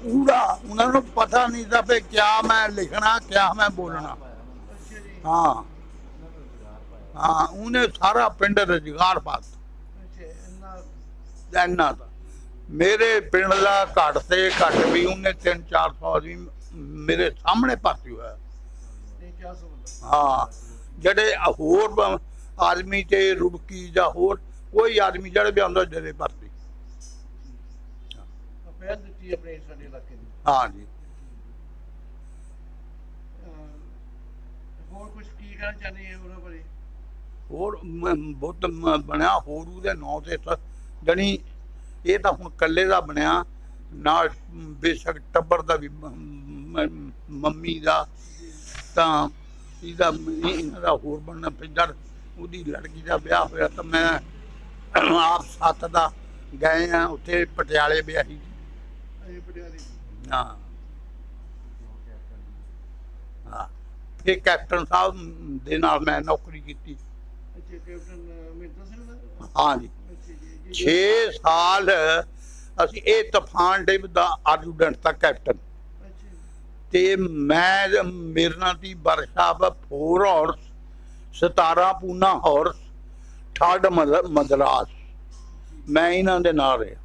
ਊੜਾ ਉਹਨਾਂ ਨੂੰ ਪਤਾ ਨਹੀਂ ਸੀ ਵੀ ਕਿਆ ਮੈਂ ਲਿਖਣਾ ਕਿਆ ਮੈਂ ਬੋਲਣਾ। ਅੱਛਾ ਜੀ, ਹਾਂ ਹਾਂ ਉਹਨੇ ਸਾਰਾ ਪਿੰਡ ਰੁਜ਼ਗਾਰ ਪਾਤਾ ਅੱਛਾ। ਇੰਨਾ ਤਾਂ ਮੇਰੇ ਪਿੰਡ ਦਾ ਘੱਟ ਤੇ ਘੱਟ ਵੀ ਉਹਨੇ 300-400 ਆਦਮੀ ਮੇਰੇ ਸਾਹਮਣੇ ਭਰਤੀ ਹੋਇਆ। ਨਹੀਂ, ਕਿਆ ਸਮਝਦਾ? ਹਾਂ ਜਿਹੜੇ ਹੋਰ ਆਦਮੀ ਤੇ ਰੁੜਕੀ ਜਾਂ ਹੋਰ ਕੋਈ ਆਦਮੀ ਜਿਹੜੇ ਵੀ ਆਉਂਦਾ ਜਿਹੜੇ ਭਰਤੀ। ਪਹਿਲ ਦਿੱਤੀ ਆਪਣੇ ਸਾਡੇ ਇਲਾਕੇ ਦੀ। ਹਾਂ ਜੀ। ਹੋਰ ਕੁਝ ਕੀ ਕਹਿਣਾ ਚਾਹੁੰਦੇ ਹੈ ਉਹਨਾਂ ਬਾਰੇ? ਹੋਰ ਬਹੁਤ ਬਣਿਆ ਹੋਰ ਉਹਦੇ ਨਾਂ ਤੇ ਜਾਣੀ ਇਹ ਤਾਂ ਹੁਣ ਇਕੱਲੇ ਦਾ ਬਣਿਆ, ਨਾਲ ਬੇਸ਼ੱਕ ਟੱਬਰ ਦਾ ਵੀ ਮੰਮੀ ਦਾ ਤਾਂ ਇਹਨਾਂ ਦਾ ਹੋਰ ਬਣਨਾ ਪੈਂਦਾ। ਉਹਦੀ ਲੜਕੀ ਦਾ ਵਿਆਹ ਹੋਇਆ ਤਾਂ ਮੈਂ ਆਪ 7 ਦਾ ਗਏ ਆ ਉੱਥੇ ਪਟਿਆਲੇ ਵਿਆਹੀ। ਇਹ ਪਟਿਆਲੇ? ਹਾਂ ਹਾਂ ਫਿਰ ਕੈਪਟਨ ਸਾਹਿਬ ਦੇ ਨਾਲ ਮੈਂ ਨੌਕਰੀ ਕੀਤੀ। ਅੱਛਾ, ਕੈਪਟਨ ਮਹਿੰਦਰ ਸਿੰਘ ਦਾ? ਹਾਂ ਜੀ। ਅੱਛਾ ਜੀ। 6 ਸਾਲ ਅਸੀਂ ਇਹ ਤੂਫਾਨ ਡਿਵ ਦਾ ਆਰਜੂਡੈਂਟ ਦਾ ਕੈਪਟਨ ਅੱਛਾ ਤੇ ਮੈਂ ਮੇਰੇ ਨਾਲ ਦੀ ਵਰਕਸ਼ਾਪ 4 ਹਾਰਸ 17 ਪੂਨਾ ਹਾਰਸ 3rd ਮਦਰਾਸ ਮੈਂ ਇਹਨਾਂ ਦੇ ਨਾਲ ਰਿਹਾ।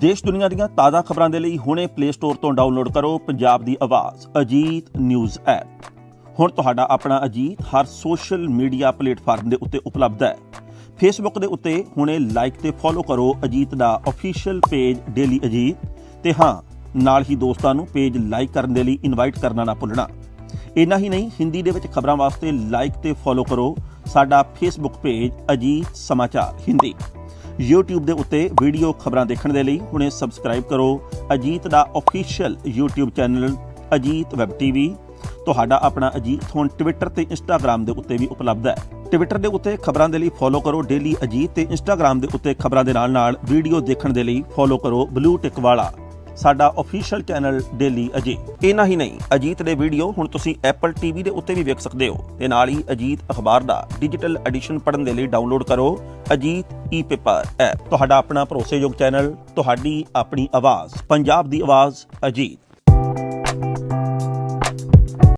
ਦੇਸ਼ ਦੁਨੀਆ ਦੀਆਂ ਤਾਜ਼ਾ ਖਬਰਾਂ ਦੇ ਲਈ ਹੁਣੇ ਪਲੇ ਸਟੋਰ ਤੋਂ ਡਾਊਨਲੋਡ ਕਰੋ ਪੰਜਾਬ ਦੀ ਆਵਾਜ਼ ਅਜੀਤ ਨਿਊਜ਼ ਐਪ। ਹੁਣ ਤੁਹਾਡਾ ਆਪਣਾ ਅਜੀਤ ਹਰ ਸੋਸ਼ਲ ਮੀਡੀਆ ਪਲੇਟਫਾਰਮ ਦੇ ਉੱਤੇ ਉਪਲਬਧ ਹੈ। ਫੇਸਬੁੱਕ ਦੇ ਉੱਤੇ ਹੁਣੇ ਲਾਈਕ ਤੇ ਫੋਲੋ ਕਰੋ ਅਜੀਤ ਦਾ ਅਫੀਸ਼ੀਅਲ ਪੇਜ ਡੇਲੀ ਅਜੀਤ, ਤੇ ਹਾਂ ਨਾਲ ਹੀ ਦੋਸਤਾਂ ਨੂੰ ਪੇਜ ਲਾਈਕ ਕਰਨ ਦੇ ਲਈ ਇਨਵਾਈਟ ਕਰਨਾ ਨਾ ਭੁੱਲਣਾ। ਇੰਨਾ ਹੀ ਨਹੀਂ, ਹਿੰਦੀ ਦੇ ਵਿੱਚ ਖਬਰਾਂ ਵਾਸਤੇ ਲਾਈਕ ਤੇ ਫੋਲੋ ਕਰੋ ਸਾਡਾ ਫੇਸਬੁੱਕ ਪੇਜ ਅਜੀਤ ਸਮਾਚਾਰ ਹਿੰਦੀ। YouTube ਦੇ ਉੱਤੇ ਵੀਡੀਓ ਖਬਰਾਂ ਦੇਖਣ ਦੇ ਲਈ ਹੁਣੇ ਸਬਸਕ੍ਰਾਈਬ ਕਰੋ ਅਜੀਤ ਦਾ official YouTube channel Ajit web TV. ਤੁਹਾਡਾ ਆਪਣਾ ਅਜੀਤ ਹੁਣ ਟਵਿੱਟਰ ਤੇ ਇੰਸਟਾਗ੍ਰਾਮ ਦੇ ਉੱਤੇ ਵੀ ਉਪਲਬਧ ਹੈ। ਟਵਿੱਟਰ ਦੇ ਉੱਤੇ ਖਬਰਾਂ ਦੇ ਲਈ ਫੋਲੋ ਕਰੋ ਡੇਲੀ ਅਜੀਤ, ਤੇ ਇੰਸਟਾਗ੍ਰਾਮ ਦੇ ਉੱਤੇ ਖਬਰਾਂ ਦੇ ਨਾਲ ਵੀਡੀਓ ਦੇਖਣ ਦੇ ਲਈ ਫੋਲੋ ਕਰੋ ਬਲੂ ਟਿਕ ਵਾਲਾ ਸਾਡਾ ਅਫੀਸ਼ੀਅਲ ਚੈਨਲ ਡੇਲੀ ਅਜੀਤ। ਇੰਨਾ ਹੀ ਨਹੀਂ, ਅਜੀਤ ਦੇ ਵੀਡੀਓ ਹੁਣ ਤੁਸੀਂ ਐਪਲ ਟੀਵੀ ਦੇ ਉੱਤੇ ਵੀ ਵੇਖ ਸਕਦੇ ਹੋ, ਤੇ ਨਾਲ ਹੀ ਅਜੀਤ ਅਖਬਾਰ ਦਾ ਡਿਜੀਟਲ ਐਡੀਸ਼ਨ ਪੜ੍ਹਨ ਦੇ ਲਈ ਡਾਊਨਲੋਡ ਕਰੋ ਅਜੀਤ ਈ-ਪੇਪਰ ਐਪ। ਤੁਹਾਡਾ ਆਪਣਾ ਭਰੋਸੇਯੋਗ ਚੈਨਲ, ਤੁਹਾਡੀ ਆਪਣੀ ਆਵਾਜ਼, ਪੰਜਾਬ ਦੀ ਆਵਾਜ਼ ਅਜੀਤ।